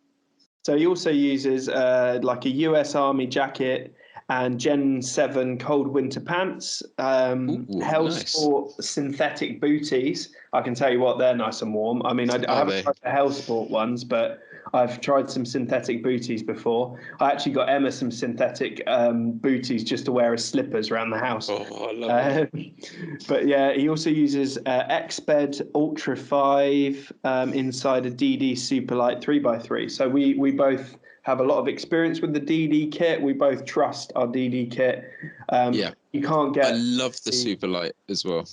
So he also uses like a US Army jacket and Gen 7 cold winter pants, Hellsport synthetic booties. I can tell you what, they're nice and warm. I mean, I haven't tried the Hellsport ones, but I've tried some synthetic booties before. I actually got Emma some synthetic booties just to wear as slippers around the house. Oh, I love it. But yeah, he also uses Exped Ultra 5 inside a DD Superlight 3x3. So we both have a lot of experience with the DD kit. We both trust our DD kit. Yeah, you can't get. I love the Superlight as well.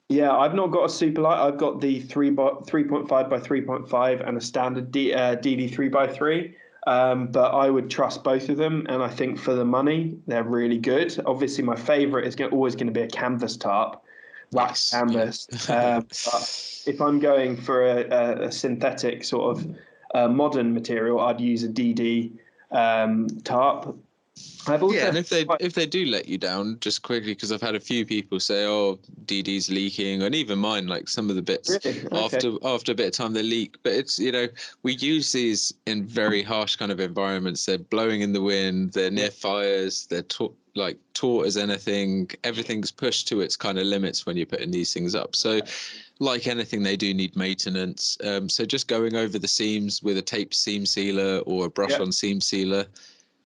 Yeah, I've not got a Superlight. I've got the 3.5 by 3.5 and a standard DD 3x3. But I would trust both of them, and I think for the money, they're really good. Obviously, my favourite is always going to be a canvas tarp, wax canvas. But if I'm going for a synthetic sort of modern material, I'd use a DD tarp. I've also and if they do let you down, just quickly, because I've had a few people say, "Oh, DD's leaking," and even mine, like some of the bits after a bit of time they leak. But it's we use these in very harsh kind of environments. They're blowing in the wind. They're near fires. They're taut as anything. Everything's pushed to its kind of limits when you're putting these things up. So, like anything, they do need maintenance. So just going over the seams with a tape seam sealer or a brush-on seam sealer.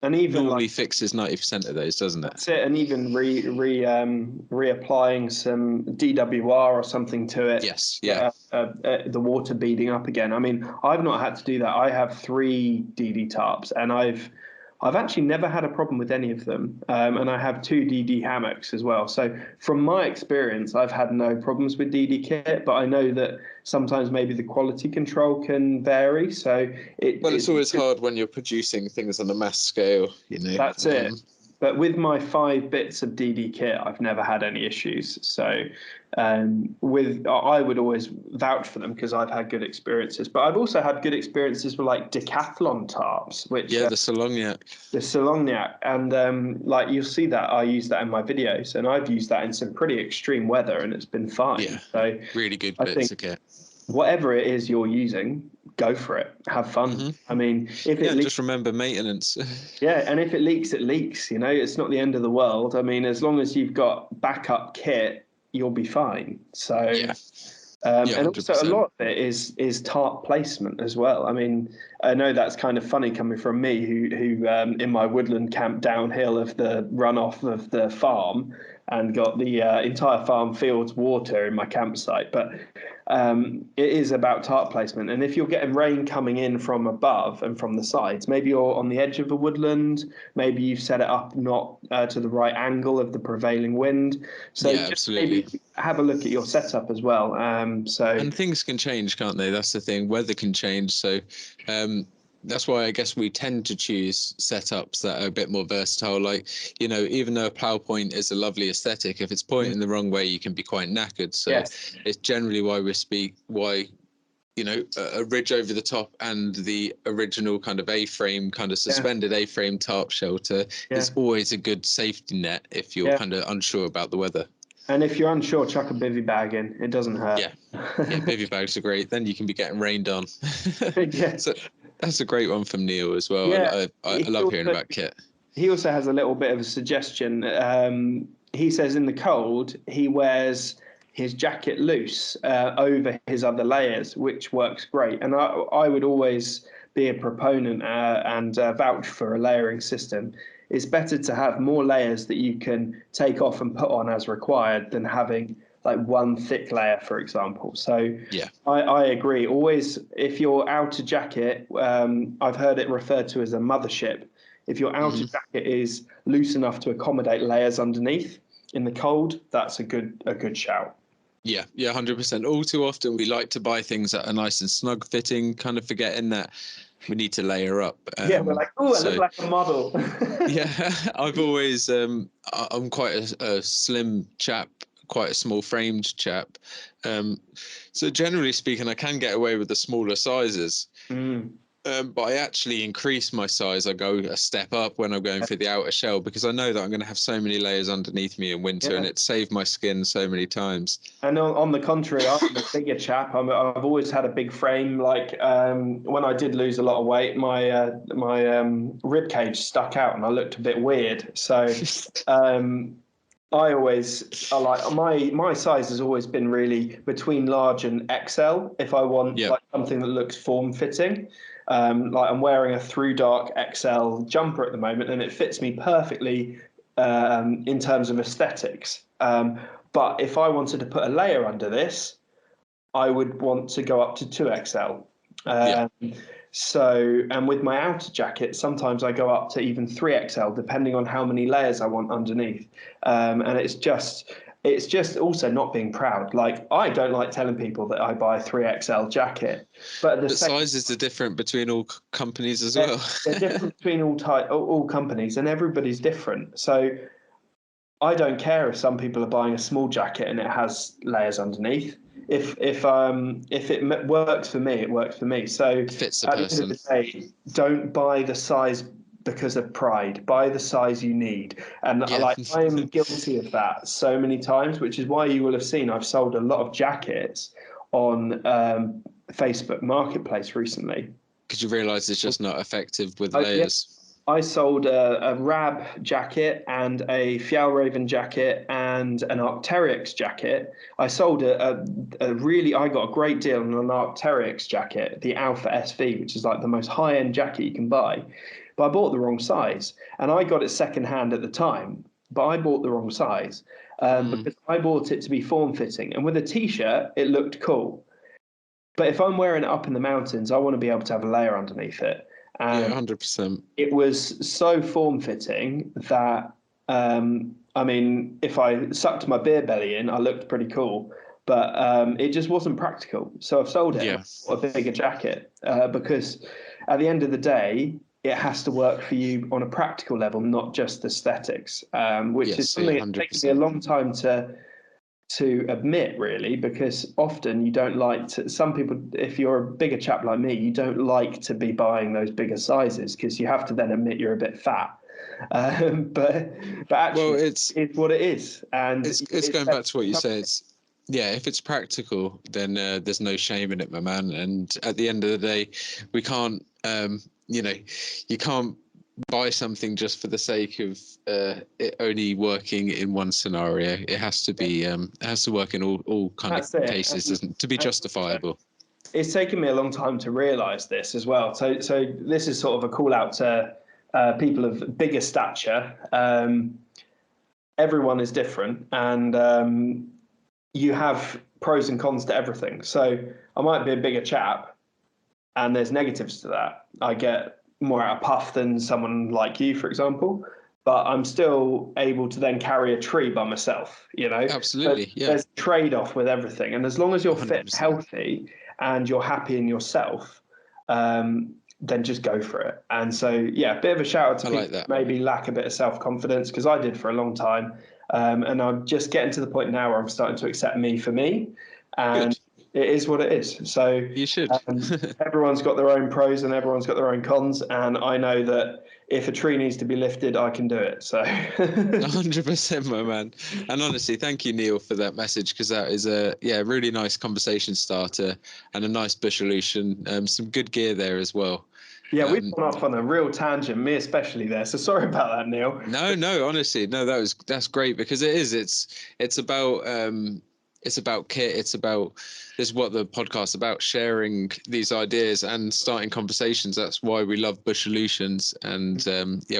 And even normally fixes 90% of those, doesn't it? That's it. And even reapplying some DWR or something to it. Yes, yeah. The water beading up again. I mean, I've not had to do that. I have 3 DD tarps, and I've actually never had a problem with any of them. And I have 2 DD hammocks as well. So from my experience, I've had no problems with DD kit, but I know that sometimes maybe the quality control can vary. So it's always hard when you're producing things on a mass scale, That's it. But with my 5 bits of DD kit, I've never had any issues. So I would always vouch for them because I've had good experiences. But I've also had good experiences with like decathlon tarps, which the Solognac. The Solognac, and like you'll see that I use that in my videos, and I've used that in some pretty extreme weather, and it's been fine. Yeah, so really good I bits think of kit. whatever it is you're using, go for it. Have fun. I mean, if it leaks, just remember maintenance. yeah, and if it leaks, it leaks. You know, it's not the end of the world. I mean, as long as you've got backup kit, you'll be fine. So, and also a lot of it is tarp placement as well. I mean, I know that's kind of funny coming from me, who in my woodland camp downhill of the runoff of the farm and got the entire farm field's water in my campsite, but it is about tarp placement. And if you're getting rain coming in from above and from the sides, maybe you're on the edge of a woodland, maybe you've set it up not to the right angle of the prevailing wind. So absolutely. maybe have a look at your setup as well. And things can change, can't they? That's the thing. Weather can change. So that's why I guess we tend to choose setups that are a bit more versatile. Like, you know, even though a plow point is a lovely aesthetic, if it's pointing the wrong way, you can be quite knackered. So it's generally why you know, a ridge over the top and the original kind of A-frame, kind of suspended A-frame tarp shelter is always a good safety net if you're kind of unsure about the weather. And if you're unsure, chuck a bivvy bag in. It doesn't hurt. Yeah, bivvy bags are great. Then you can be getting rained on. Yeah. So that's a great one from Neil as well. Yeah. I love hearing about kit. He also has a little bit of a suggestion. He says in the cold, he wears his jacket loose over his other layers, which works great. And I would always be a proponent and vouch for a layering system. It's better to have more layers that you can take off and put on as required than having like one thick layer, for example. So I agree. Always, if your outer jacket, I've heard it referred to as a mothership. If your outer jacket is loose enough to accommodate layers underneath in the cold, that's a good shout. Yeah, 100%. All too often we like to buy things that are nice and snug fitting, kind of forgetting that we need to layer up. We're like, oh, I look like a model. I've always, I'm quite a slim chap, quite a small framed chap. So generally speaking, I can get away with the smaller sizes. But I actually increase my size. I go a step up when I'm going for the outer shell because I know that I'm going to have so many layers underneath me in winter, and it saved my skin so many times. And on the contrary, I'm a bigger chap. I've always had a big frame. Like when I did lose a lot of weight, my rib cage stuck out and I looked a bit weird. So I like my size has always been really between large and XL. If I want like something that looks form fitting. Like I'm wearing a through dark XL jumper at the moment, and it fits me perfectly in terms of aesthetics. But if I wanted to put a layer under this, I would want to go up to 2XL. So, and with my outer jacket, sometimes I go up to even 3XL, depending on how many layers I want underneath. And it's just also not being proud. Like, I don't like telling people that I buy a 3XL jacket, but the sizes are different between all companies as well. They're different between all companies, and everybody's different. So I don't care if some people are buying a small jacket and it has layers underneath. If it works for me, it works for me. So it fits the person. At the end of the day, don't buy the size because of pride. Buy the size you need. And I'm guilty of that so many times, which is why you will have seen I've sold a lot of jackets on Facebook Marketplace recently. Because you realise it's just not effective with layers. I sold a Rab jacket and a Fjallraven jacket and an Arc'teryx jacket. I sold I got a great deal on an Arc'teryx jacket, the Alpha SV, which is like the most high-end jacket you can buy. But I bought the wrong size, and I got it secondhand at the time, but I bought the wrong size because I bought it to be form-fitting. And with a T-shirt, it looked cool. But if I'm wearing it up in the mountains, I want to be able to have a layer underneath it. 100%. It was so form-fitting that, I mean, if I sucked my beer belly in, I looked pretty cool. But it just wasn't practical. So I've sold it a bigger jacket because at the end of the day, it has to work for you on a practical level, not just aesthetics, which is something that takes me a long time to admit, really, because often you don't like to, some people, if you're a bigger chap like me, you don't like to be buying those bigger sizes because you have to then admit you're a bit fat. But actually, Well, it's what it is. And it's going back to what you said. Yeah, if it's practical, then there's no shame in it, my man. And at the end of the day, we can't, you can't buy something just for the sake of it only working in one scenario. It has to be, it has to work in all kind of cases, to be justifiable. It's taken me a long time to realise this as well. So this is sort of a call out to people of bigger stature. Everyone is different, and you have pros and cons to everything. So I might be a bigger chap, and there's negatives to that. I get more out of puff than someone like you, for example, but I'm still able to then carry a tree by myself, Absolutely, so yeah. there's a trade-off with everything, and as long as you're 100%. fit, healthy, and you're happy in yourself, then just go for it. And so, yeah, a bit of a shout out to people that maybe lack a bit of self-confidence, because I did for a long time. And I'm just getting to the point now where I'm starting to accept me for me. And it is what it is. So you should. Everyone's got their own pros and everyone's got their own cons. And I know that if a tree needs to be lifted, I can do it. So 100%, my man. And honestly, thank you, Neil, for that message, because that is a really nice conversation starter and a nice Bushalution. Some good gear there as well. Yeah, we've gone off on a real tangent, me especially there. So sorry about that, Neil. No, honestly, no, that's great, because it's about kit. It's about, this is what the podcast's about, sharing these ideas and starting conversations. That's why we love Bushalutions, and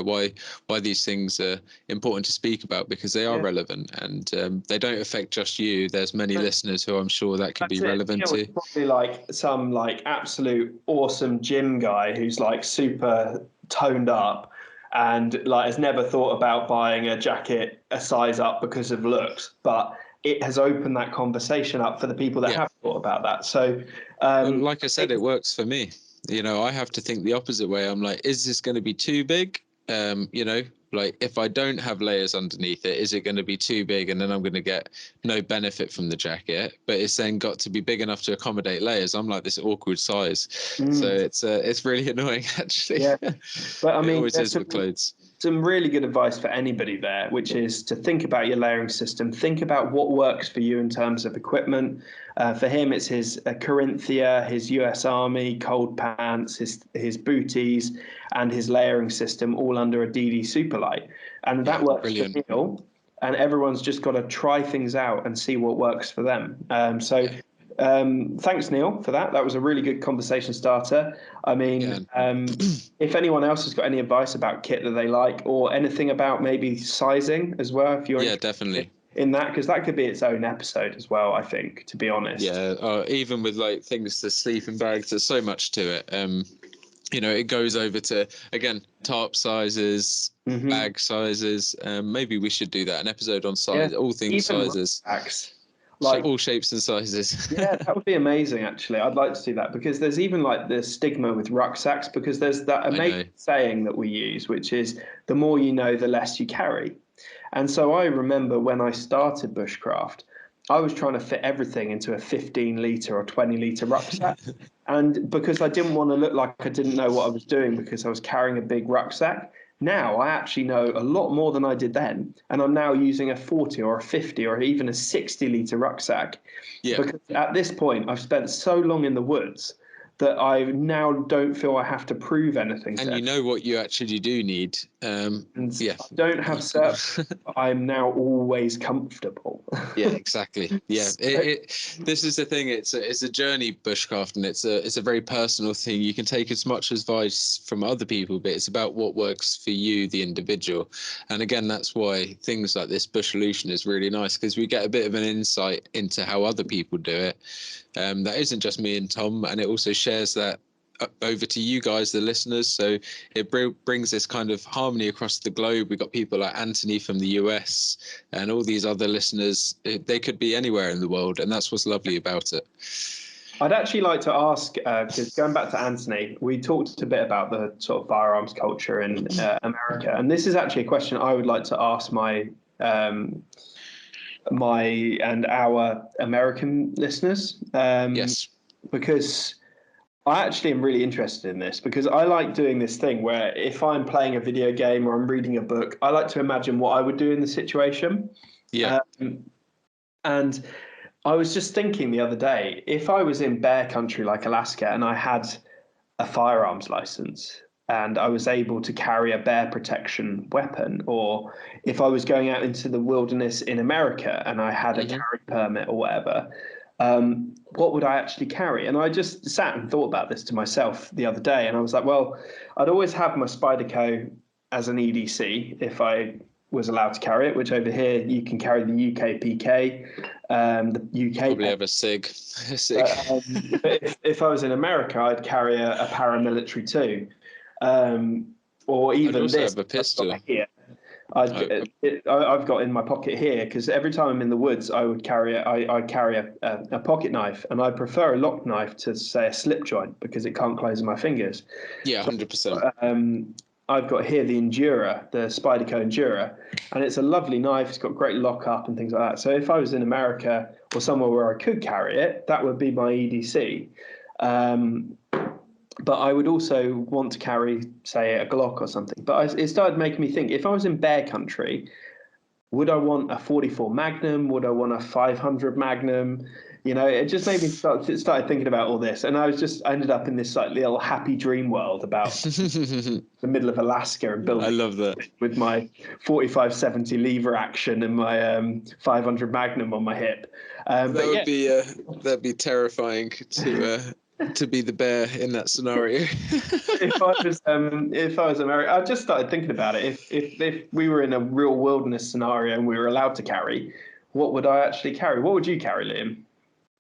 why these things are important to speak about, because they are relevant, and they don't affect just you. There's many listeners who I'm sure that could be relevant to. Probably like some absolute awesome gym guy who's super toned up and has never thought about buying a jacket a size up because of looks, but it has opened that conversation up for the people that have thought about that. So, like I said, it works for me. I have to think the opposite way. I'm like, is this going to be too big? If I don't have layers underneath it, is it going to be too big? And then I'm going to get no benefit from the jacket. But it's then got to be big enough to accommodate layers. I'm like this awkward size. So it's really annoying, actually. Yeah. But I mean, it always is with clothes. Some really good advice for anybody there, which is to think about your layering system. Think about what works for you in terms of equipment. For him, it's his Corinthia, his US Army cold pants, his booties, and his layering system, all under a DD Superlight. And that works for Neil. And everyone's just got to try things out and see what works for them. Thanks, Neil, for that. That was a really good conversation starter. I mean, if anyone else has got any advice about kit that they like, or anything about maybe sizing as well, if you're definitely in that, because that could be its own episode as well, I think, to be honest. Even with things to sleeping bags, there's so much to it. It goes over to, again, tarp sizes, bag sizes. Maybe we should do that, an episode on size, all things sizes. Rucksacks. All shapes and sizes. Yeah, that would be amazing, actually. I'd like to see that, because there's even the stigma with rucksacks, because there's that amazing saying that we use, which is the more you know, the less you carry. And so I remember when I started bushcraft, I was trying to fit everything into a 15-litre or 20-litre rucksack. And because I didn't want to look like I didn't know what I was doing because I was carrying a big rucksack, now I actually know a lot more than I did then. And I'm now using a 40 or a 50 or even a 60-litre rucksack. Yeah. Because at this point, I've spent so long in the woods that I now don't feel I have to prove anything. And you know what you actually do need. I don't have certs. I'm now always comfortable. Yeah, exactly. Yeah, this is the thing. It's a journey, bushcraft, and it's a very personal thing. You can take as much advice from other people, but it's about what works for you, the individual. And again, that's why things like this Bushalution is really nice, because we get a bit of an insight into how other people do it. That isn't just me and Tom, and it also shares that over to you guys, the listeners. So it brings this kind of harmony across the globe. We've got people like Anthony from the US and all these other listeners. They could be anywhere in the world, and that's what's lovely about it. I'd actually like to ask, because going back to Anthony, we talked a bit about the sort of firearms culture in America, and this is actually a question I would like to ask my and our American listeners. Yes. Because I actually am really interested in this, because I like doing this thing where if I'm playing a video game or I'm reading a book, I like to imagine what I would do in the situation. Yeah. And I was just thinking the other day, if I was in bear country like Alaska and I had a firearms license and I was able to carry a bear protection weapon, or if I was going out into the wilderness in America and I had a carry permit or whatever, what would I actually carry? And I just sat and thought about this to myself the other day, and I was like, well, I'd always have my Spyderco as an EDC if I was allowed to carry it, which over here you can carry the UK PK, the UK. Probably have a SIG. But if I was in America, I'd carry a paramilitary too, or even I'd also this. have a pistol. I've got in my pocket here, because every time I'm in the woods, I would carry I carry a pocket knife, and I prefer a lock knife to, say, a slip joint, because it can't close in my fingers. Yeah, 100%. I've got here the Endura, the Spyderco Endura, and it's a lovely knife. It's got great lockup and things like that. So if I was in America or somewhere where I could carry it, that would be my EDC. But I would also want to carry, say, a Glock or something. But it started making me think, if I was in bear country, would I want a 44 Magnum? Would I want a 500 Magnum? You know, it just made me started thinking about all this, and I ended up in this like little happy dream world about the middle of Alaska and building. I love that, with my 45-70 lever action and my 500 Magnum on my hip. That'd be terrifying to be the bear in that scenario. If I was American, I just started thinking about it. If we were in a real wilderness scenario and we were allowed to carry, what would I actually carry? What would you carry, Liam?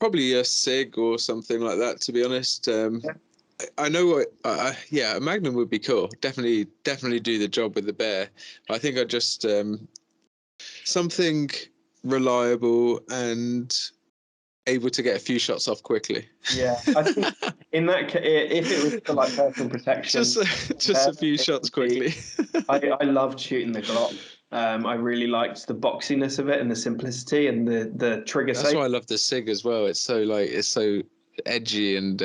Probably a SIG or something like that, to be honest. I know what. A Magnum would be cool. Definitely do the job with the bear. I think I just something reliable and able to get a few shots off quickly. Yeah, I think in that case, if it was for like personal protection, just a few shots quickly. I loved shooting the Glock. I really liked the boxiness of it and the simplicity and the trigger. That's why I love the SIG as well. It's so edgy and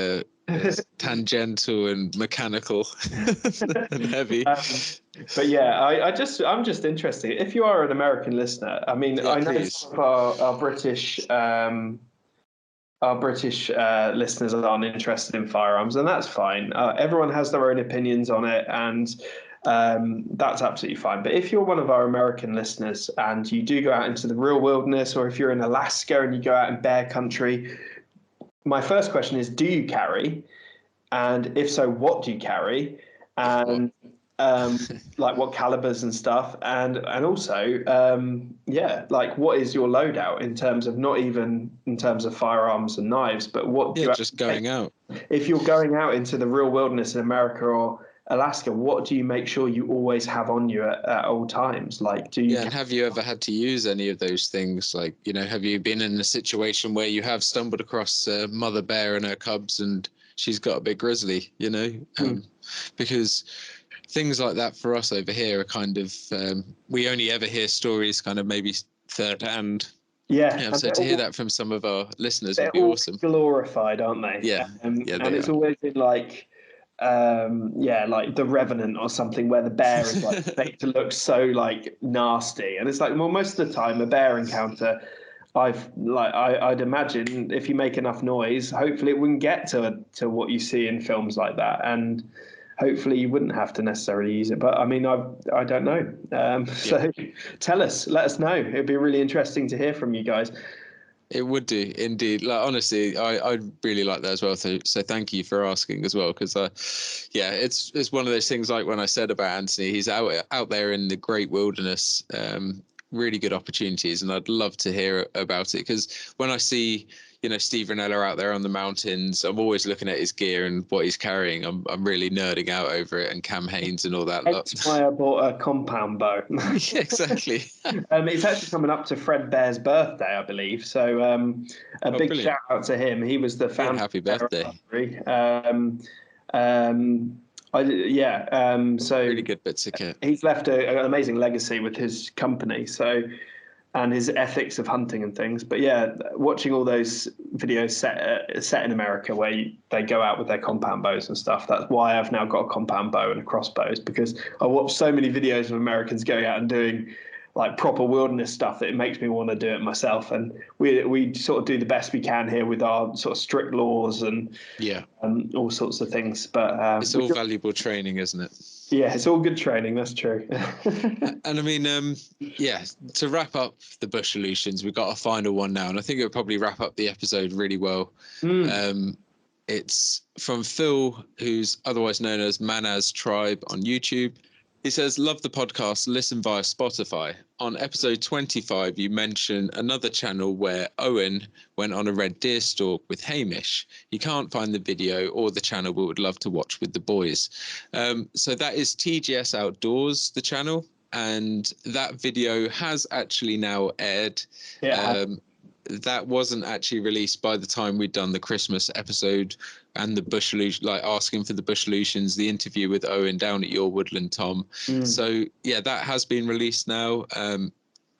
it's tangential and mechanical and heavy. But yeah, I'm just interested. If you are an American listener, I mean, I know some of our British listeners aren't interested in firearms, and that's fine. Everyone has their own opinions on it, and that's absolutely fine. But if you're one of our American listeners and you do go out into the real wilderness, or if you're in Alaska and you go out in bear country, my first question is, do you carry? And if so, what do you carry? And like what calibers and stuff, and also like what is your loadout in terms of, not even in terms of firearms and knives, but what just going out. If you're going out into the real wilderness in America or Alaska, what do you make sure you always have on you at all times? Like, do you? Yeah, and have you ever had to use any of those things? Like, you know, have you been in a situation where you have stumbled across a mother bear and her cubs, and she's got a big grizzly? You know, because things like that for us over here are kind of we only ever hear stories kind of maybe third hand. Yeah, so to hear that from some of our listeners would be awesome. Glorified, aren't they? Yeah, and it's always been like like The Revenant or something, where the bear is like made to look so like nasty, and it's like, well, most of the time a bear encounter, I'd imagine if you make enough noise, hopefully it wouldn't get to what you see in films like that, and hopefully you wouldn't have to necessarily use it. But I mean, I don't know. So let us know. It'd be really interesting to hear from you guys. It would do, indeed. Like, honestly, I really like that as well. So thank you for asking as well, because it's one of those things, like when I said about Anthony, he's out there in the great wilderness, really good opportunities, and I'd love to hear about it, because when I see, you know, Steve Ranella out there on the mountains, I'm always looking at his gear and what he's carrying. I'm really nerding out over it, and Cam Haines and all that lot. That's why I bought a compound bow. Yeah, exactly. It's actually coming up to Fred Bear's birthday, I believe. So a big brilliant. shout out to him. He was the founder. Happy birthday. So Really good bits of kit. He's left an amazing legacy with his company. So, and his ethics of hunting and things. But yeah, watching all those videos set in America where they go out with their compound bows and stuff. That's why I've now got a compound bow and a crossbow, is because I watched so many videos of Americans going out and doing like proper wilderness stuff that it makes me want to do it myself. And we sort of do the best we can here with our sort of strict laws and all sorts of things. But it's all valuable training, isn't it? Yeah, it's all good training. That's true. And I mean, to wrap up the Bushalutions, we've got a final one now, and I think it'll probably wrap up the episode really well. It's from Phil, who's otherwise known as Manaz Tribe on YouTube. He says, love the podcast, listen via Spotify. On episode 25, you mentioned another channel where Owen went on a red deer stalk with Hamish. He can't find the video or the channel, but would love to watch with the boys. So that is TGS Outdoors, the channel. And that video has actually now aired. Yeah. That wasn't actually released by the time we'd done the Christmas episode and the Bushalutions, like asking for the Bushalutions, the interview with Owen down at your woodland, Tom. So yeah, that has been released now.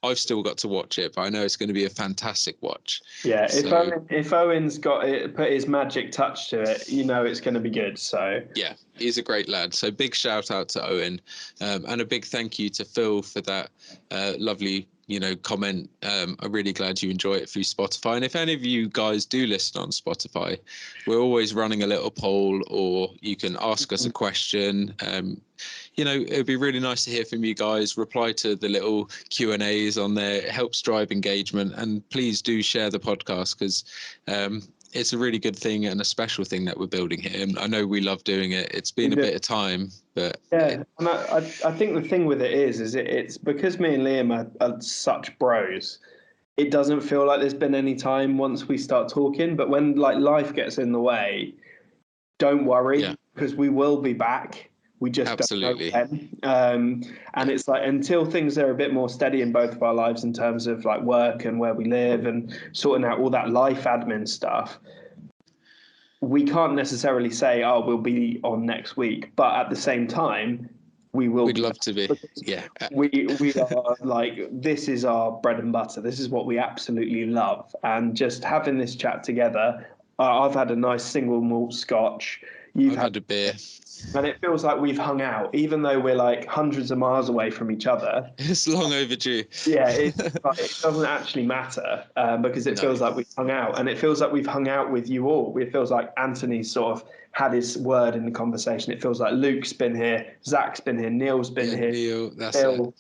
I've still got to watch it, but I know it's going to be a fantastic watch. Yeah, if Owen's got it, put his magic touch to it, you know it's going to be good. So yeah, he's a great lad. So big shout out to Owen, and a big thank you to Phil for that lovely, comment. I'm really glad you enjoy it through Spotify. And if any of you guys do listen on Spotify, we're always running a little poll, or you can ask us a question. It would be really nice to hear from you guys. Reply to the little Q&As on there. It helps drive engagement. And please do share the podcast, because it's a really good thing and a special thing that we're building here. And I know we love doing it. It's been a bit of time, but yeah. And I think the thing with it is it's because me and Liam are such bros. It doesn't feel like there's been any time once we start talking. But when like life gets in the way, don't worry, because we will be back. We just absolutely don't know when. And it's like until things are a bit more steady in both of our lives in terms of like work and where we live and sorting out all that life admin stuff, we can't necessarily say, oh, we'll be on next week. But at the same time, we will. We'd love to be. Yeah. We are like, this is our bread and butter. This is what we absolutely love. And just having this chat together, I've had a nice single malt scotch. You've had a beer. And it feels like we've hung out, even though we're like hundreds of miles away from each other. It's long overdue. Yeah, it doesn't actually matter because it feels like we've hung out. And it feels like we've hung out with you all. It feels like Anthony's sort of had his word in the conversation. It feels like Luke's been here, Zach's been here, Neil's been here. Neil, that's Phil,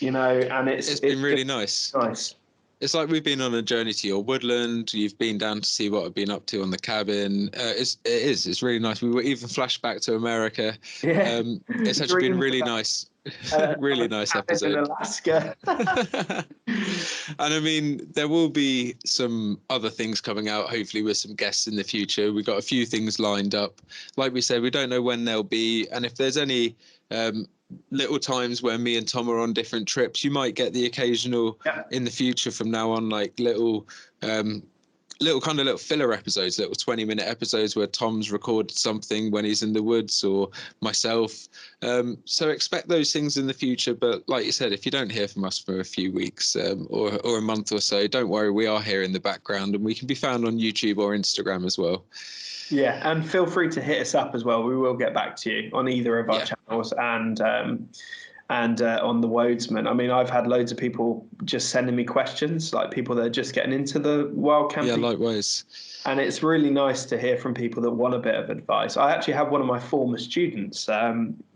and it's been really nice. Nice. It's like we've been on a journey to your woodland. You've been down to see what I've been up to on the cabin. It's really nice. We were even flashed back to America. Yeah. It's actually been really nice. Really nice episode. In Alaska. And I mean, there will be some other things coming out, hopefully with some guests in the future. We've got a few things lined up. Like we said, we don't know when they'll be. And if there's any little times where me and Tom are on different trips, you might get the occasional in the future from now on, like little filler episodes, little 20-minute episodes where Tom's recorded something when he's in the woods, or myself. So expect those things in the future. But like you said, if you don't hear from us for a few weeks or a month or so, don't worry, we are here in the background, and we can be found on YouTube or Instagram as well. Yeah, and feel free to hit us up as well. We will get back to you on either of our channels and on the Wodesman. I mean, I've had loads of people just sending me questions, like people that are just getting into the wild camping. Yeah, likewise. And it's really nice to hear from people that want a bit of advice. I actually have one of my former students.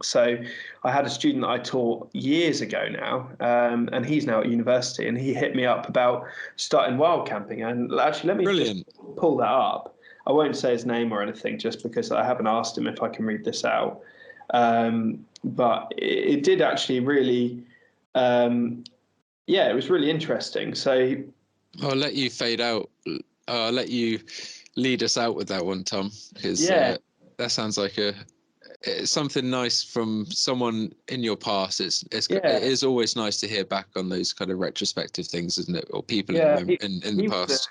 So I had a student that I taught years ago now, and he's now at university, and he hit me up about starting wild camping. And actually, let me just pull that up. I won't say his name or anything, just because I haven't asked him if I can read this out. But it did actually really yeah, it was really interesting. So I'll let you fade out. I'll let you lead us out with that one, Tom, because yeah, that sounds like it's something nice from someone in your past. It yeah, is always nice to hear back on those kind of retrospective things, isn't it? Or people yeah. in the past.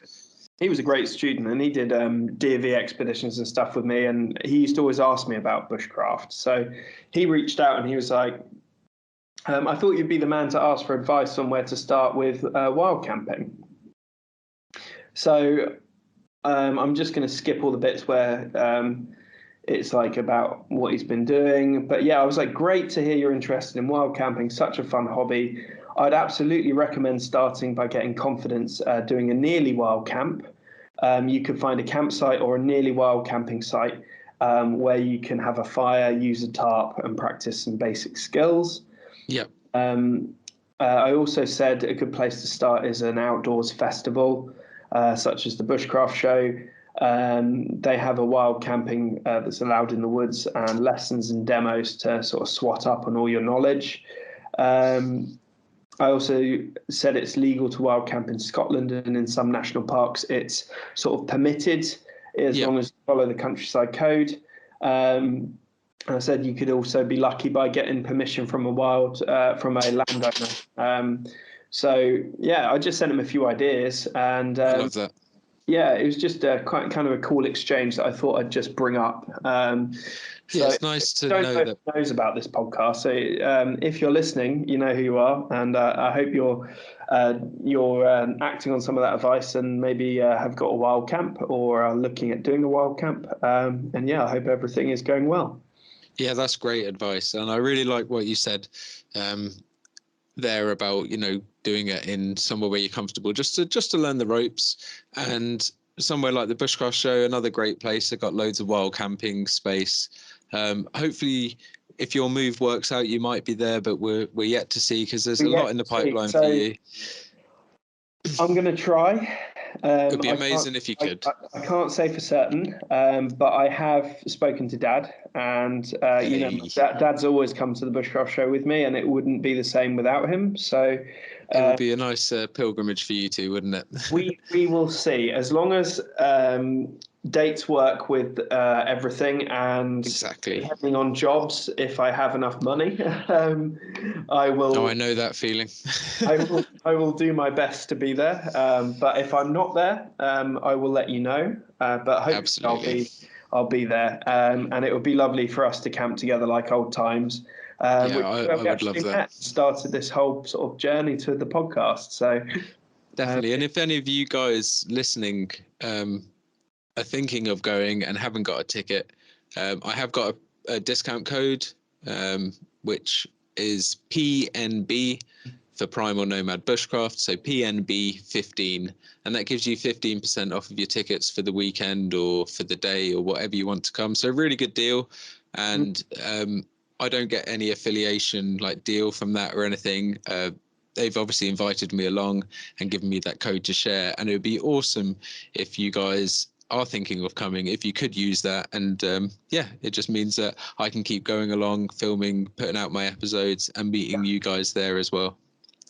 He was a great student, and he did DV expeditions and stuff with me. And he used to always ask me about bushcraft. So he reached out and he was like, "I thought you'd be the man to ask for advice on where to start with wild camping." So I'm just going to skip all the bits where it's like about what he's been doing. But yeah, I was like, great to hear you're interested in wild camping. Such a fun hobby. I'd absolutely recommend starting by getting confidence doing a nearly wild camp. You could find a campsite or a nearly wild camping site where you can have a fire, use a tarp, and practice some basic skills. Yep. I also said a good place to start is an outdoors festival, such as the Bushcraft Show. They have a wild camping that's allowed in the woods and lessons and demos to sort of swat up on all your knowledge. I also said it's legal to wild camp in Scotland, and in some national parks it's sort of permitted as long as you follow the countryside code. I said you could also be lucky by getting permission from a landowner. So yeah, I just sent him a few ideas, and I love that. yeah, it was just quite kind of a cool exchange that I thought I'd just bring up. So it's nice to know that knows about this podcast. So if you're listening, you know who you are, and I hope you're acting on some of that advice, and maybe have got a wild camp or are looking at doing a wild camp. And yeah, I hope everything is going well. Yeah, that's great advice, and I really like what you said there about doing it in somewhere where you're comfortable, just to learn the ropes. And somewhere like the Bushcraft Show, another great place. They've got loads of wild camping space. Hopefully, if your move works out, you might be there, but we're yet to see, because there's a lot in the pipeline for you. I'm going to try. It'd be amazing if you could. I can't say for certain, but I have spoken to Dad, and Dad's always come to the Bushcraft Show with me, and it wouldn't be the same without him. So it would be a nice pilgrimage for you two, wouldn't it? we will see. As long as dates work with everything, and exactly, depending on jobs, if I have enough money, I will. Oh, I know that feeling. I will do my best to be there. But if I'm not there, I will let you know. But hopefully I'll be there. And it would be lovely for us to camp together like old times. I would love that. Started this whole sort of journey to the podcast. So definitely. And if any of you guys listening are thinking of going and haven't got a ticket, I have got a discount code, which is PNB for Primal Nomad Bushcraft, so PNB 15, and that gives you 15% off of your tickets for the weekend or for the day or whatever you want to come. So really good deal. And I don't get any affiliation deal from that or anything. They've obviously invited me along and given me that code to share, and it would be awesome if you guys are thinking of coming, if you could use that. And it just means that I can keep going along, filming, putting out my episodes, and meeting you guys there as well.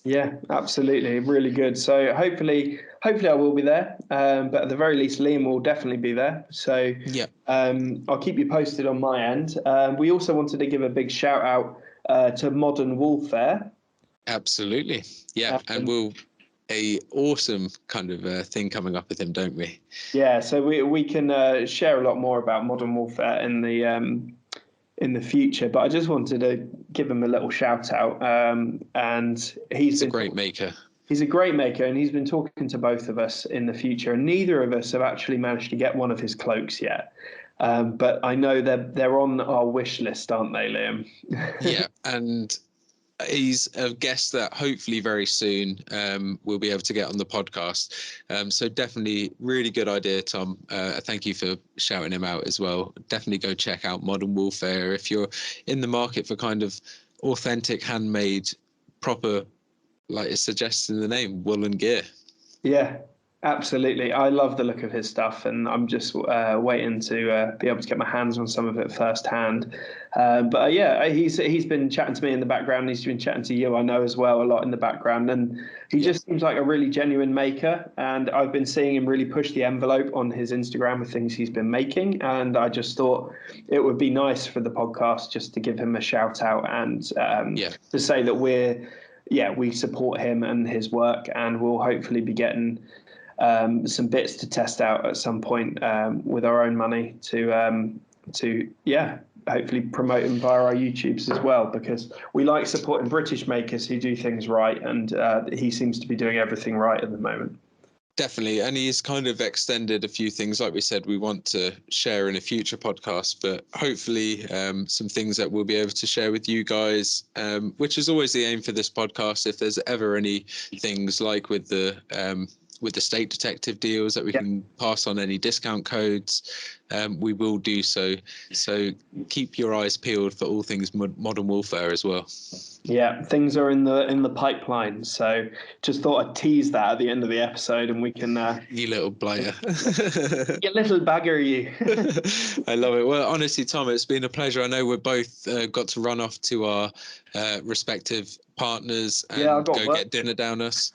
Yeah, absolutely, really good. So hopefully I will be there, but at the very least Liam will definitely be there. So yeah, I'll keep you posted on my end. We also wanted to give a big shout out to Modern Warfare. Absolutely, yeah, and we'll a awesome kind of thing coming up with him, don't we? Yeah, so we can share a lot more about Modern Warfare in the future, but I just wanted to give him a little shout out. And he's a great maker. He's a great maker, and he's been talking to both of us in the future, and neither of us have actually managed to get one of his cloaks yet. But I know they're on our wish list, aren't they, Liam? Yeah, and he's a guest that hopefully very soon we'll be able to get on the podcast. So definitely really good idea, Tom. Thank you for shouting him out as well. Definitely go check out Modern Warfare if you're in the market for kind of authentic, handmade, proper, like it suggests in the name, woolen gear. Yeah, Absolutely. I love the look of his stuff, and I'm just waiting to be able to get my hands on some of it firsthand. But yeah, he's been chatting to me in the background. He's been chatting to you, I know, as well, a lot in the background. And he just seems like a really genuine maker. And I've been seeing him really push the envelope on his Instagram with things he's been making. And I just thought it would be nice for the podcast just to give him a shout out and to say that we support him and his work, and we'll hopefully be getting some bits to test out at some point with our own money to hopefully promote them via our YouTubes as well, because we like supporting British makers who do things right, and he seems to be doing everything right at the moment. Definitely, and he's kind of extended a few things, like we said, we want to share in a future podcast, but hopefully some things that we'll be able to share with you guys, which is always the aim for this podcast. If there's ever any things like with the state detective deals that we can pass on any discount codes, we will do so. So keep your eyes peeled for all things modern warfare as well. Yeah, things are in the pipeline. So just thought I'd tease that at the end of the episode, and we can. You little blighter. You little bagger, you. I love it. Well, honestly, Tom, it's been a pleasure. I know we're both got to run off to our respective partners and go get dinner down us.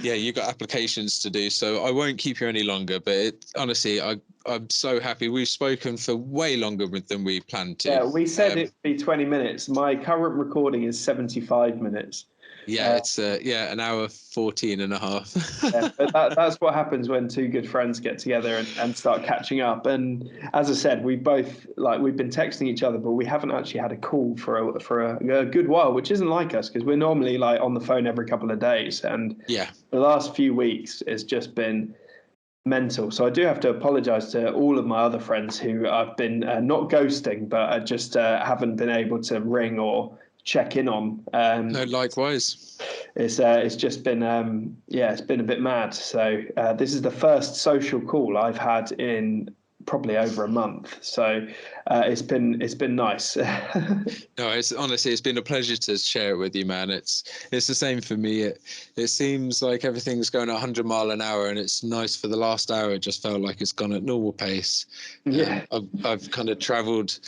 Yeah, you got applications to do, so I won't keep you any longer. But honestly, I'm so happy. We've spoken for way longer than we planned to. Yeah, we said it'd be 20 minutes. My current recording is 75 minutes. Yeah, it's an hour 14 and a half. Yeah, but that's what happens when two good friends get together and start catching up. And as I said, we've been texting each other, but we haven't actually had a call for a good while, which isn't like us, because we're normally like on the phone every couple of days. And the last few weeks has just been mental. So I do have to apologize to all of my other friends who I've been not ghosting, but I just haven't been able to ring or check in on. No, likewise. It's just been it's been a bit mad. So this is the first social call I've had in probably over a month. So it's been nice. No, it's been a pleasure to share it with you, man. It's the same for me. It seems like everything's going at 100 mile an hour, and it's nice. For the last hour, it just felt like it's gone at normal pace. Yeah, I've kind of traveled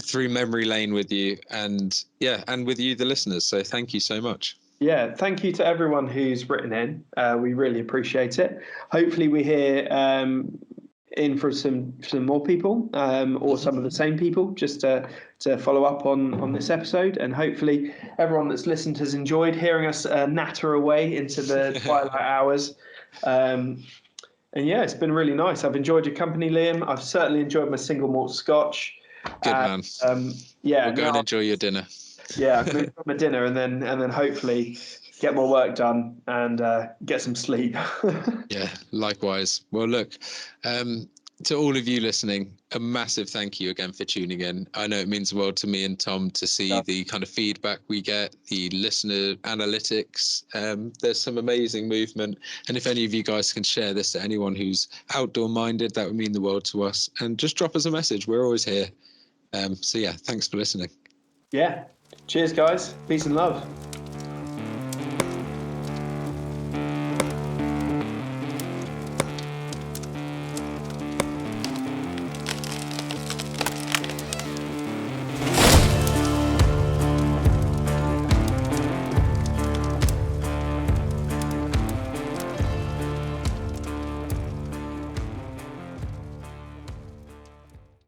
through memory lane with you, and with you, the listeners. So thank you so much. Yeah, thank you to everyone who's written in. We really appreciate it. Hopefully we hear in for some more people or some of the same people, just to follow up on this episode. And hopefully everyone that's listened has enjoyed hearing us natter away into the twilight hours. And yeah, it's been really nice. I've enjoyed your company, Liam. I've certainly enjoyed my single malt scotch. Good man. We'll go and enjoy your dinner. Yeah, I'm going to enjoy my dinner and then hopefully get my work done and get some sleep. Yeah, likewise. Well, look, to all of you listening, a massive thank you again for tuning in. I know it means the world to me and Tom to see the kind of feedback we get, the listener analytics. There's some amazing movement. And if any of you guys can share this to anyone who's outdoor minded, that would mean the world to us. And just drop us a message. We're always here. So yeah, thanks for listening. Yeah. Cheers, guys. Peace and love.